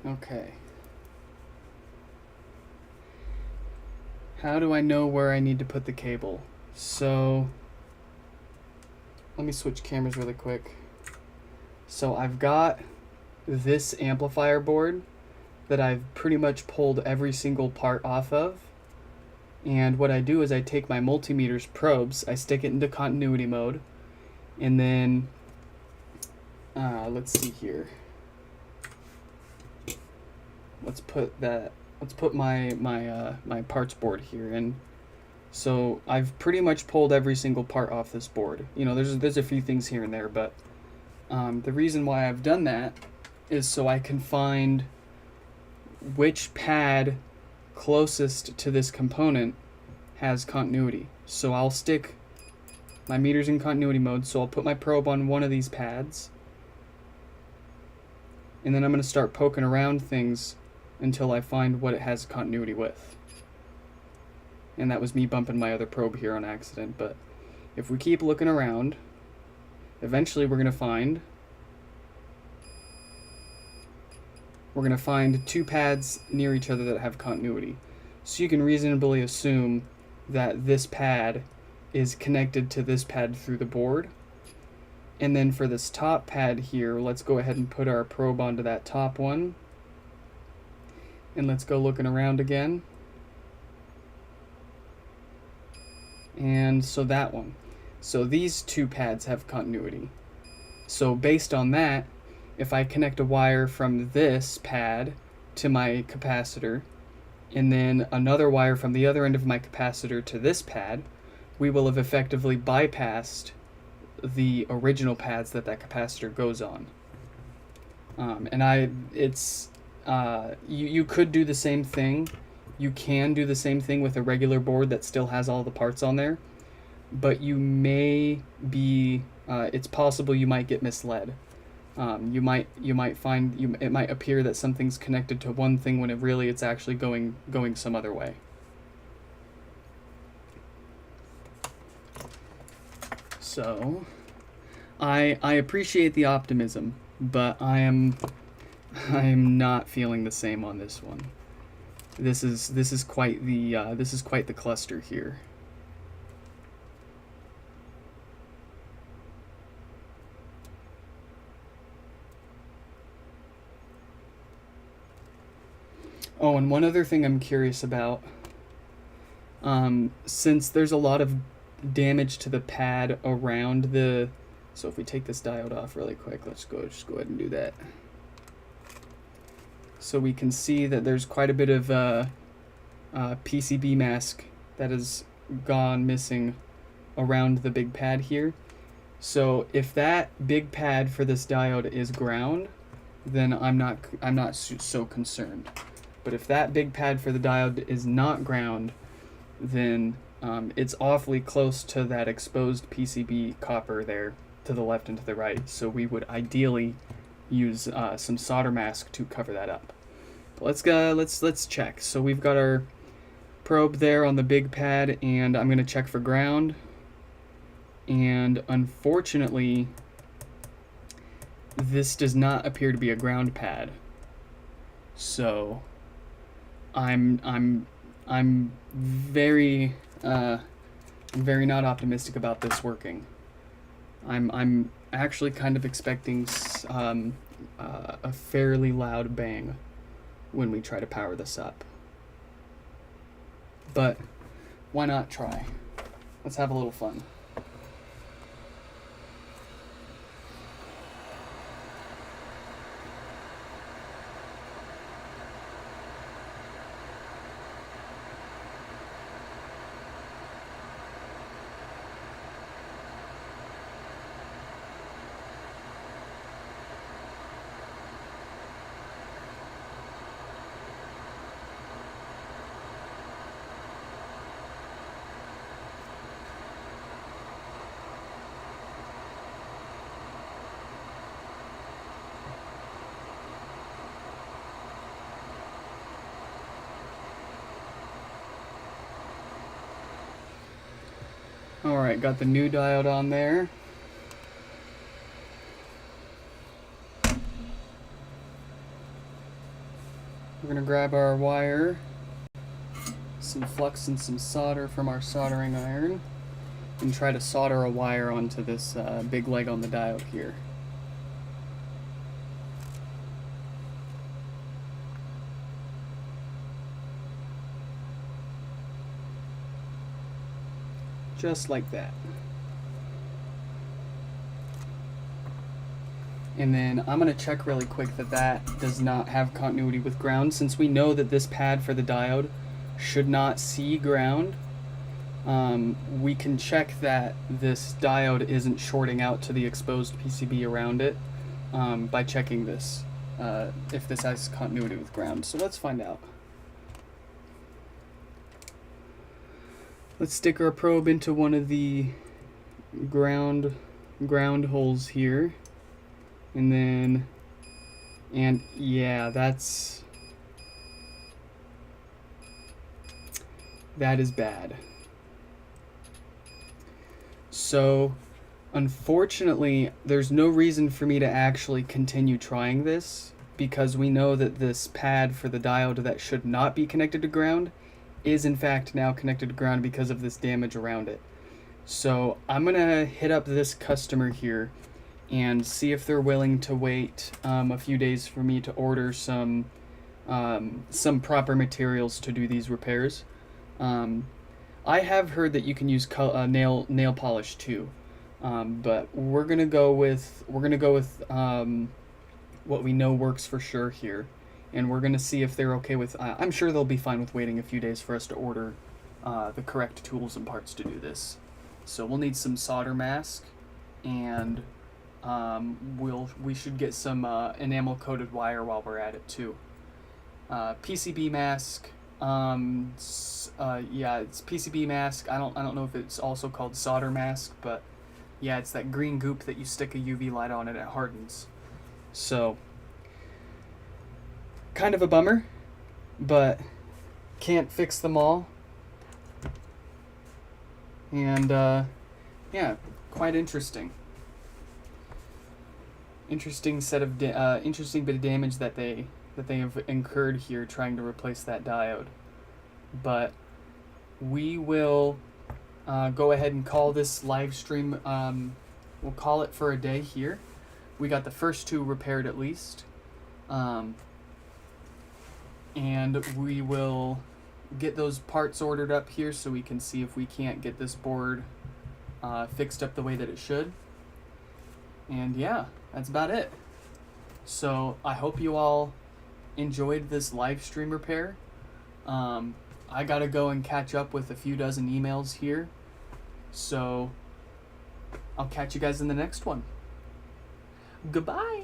Okay. How do I know where I need to put the cable? So, let me switch cameras really quick. So I've got this amplifier board that I've pretty much pulled every single part off of. And what I do is I take my multimeter's probes, I stick it into continuity mode, and then, let's see here. Let's put my parts board here, and so I've pretty much pulled every single part off this board. You know, there's a few things here and there, but the reason why I've done that is so I can find which pad closest to this component has continuity. So I'll stick my meters in continuity mode, so I'll put my probe on one of these pads, and then I'm going to start poking around things until I find what it has continuity with. And that was me bumping my other probe here on accident, but if we keep looking around, eventually we're going to find two pads near each other that have continuity. So you can reasonably assume that this pad is connected to this pad through the board. And then for this top pad here, let's go ahead and put our probe onto that top one. And let's go looking around again. And so that one. So these two pads have continuity. So based on that, if I connect a wire from this pad to my capacitor, and then another wire from the other end of my capacitor to this pad, we will have effectively bypassed the original pads that capacitor goes on. You could do the same thing. You can do the same thing with a regular board that still has all the parts on there, but you may be, it's possible you might get misled. You might find it might appear that something's connected to one thing when it's actually going some other way. So, I appreciate the optimism, but I am not feeling the same on this one. This is quite the cluster here. Oh, and one other thing I'm curious about Since there's a lot of damage to the pad around the, so if we take this diode off really quick, just go ahead and do that. So we can see that there's quite a bit of PCB mask that has gone missing around the big pad here. So if that big pad for this diode is ground, then I'm not so concerned. But if that big pad for the diode is not ground, then it's awfully close to that exposed PCB copper there to the left and to the right. So we would ideally use some solder mask to cover that up. But let's check. So we've got our probe there on the big pad, and I'm gonna check for ground. And unfortunately, this does not appear to be a ground pad. So I'm very very not optimistic about this working. I'm actually kind of expecting a fairly loud bang when we try to power this up. But why not try? Let's have a little fun. Alright, got the new diode on there. We're gonna grab our wire, some flux and some solder from our soldering iron, and try to solder a wire onto this big leg on the diode here. Just like that. And then I'm going to check really quick that that does not have continuity with ground, since we know that this pad for the diode should not see ground. We can check that this diode isn't shorting out to the exposed PCB around it by checking this, if this has continuity with ground. So let's find out. Let's stick our probe into one of the ground holes here. And yeah, that is bad. So unfortunately, there's no reason for me to actually continue trying this, because we know that this pad for the diode that should not be connected to ground is in fact now connected to ground because of this damage around it. So I'm gonna hit up this customer here and see if they're willing to wait a few days for me to order some proper materials to do these repairs. I have heard that you can use nail polish too, but we're gonna go with what we know works for sure here, and we're gonna see if they're okay with. I'm sure they'll be fine with waiting a few days for us to order the correct tools and parts to do this. So we'll need some solder mask, and we should get some enamel coated wire while we're at it too. PCB mask. Yeah, it's PCB mask. I don't know if it's also called solder mask, but yeah, it's that green goop that you stick a UV light on and it hardens. So kind of a bummer, but can't fix them all. And yeah, quite interesting. Interesting bit of damage that they have incurred here trying to replace that diode. But we will go ahead and call this live stream. We'll call it for a day here. We got the first two repaired at least, and we will get those parts ordered up here so we can see if we can't get this board fixed up the way that it should. And yeah, that's about it. So I hope you all enjoyed this live stream repair. I gotta go and catch up with a few dozen emails here. So I'll catch you guys in the next one. Goodbye.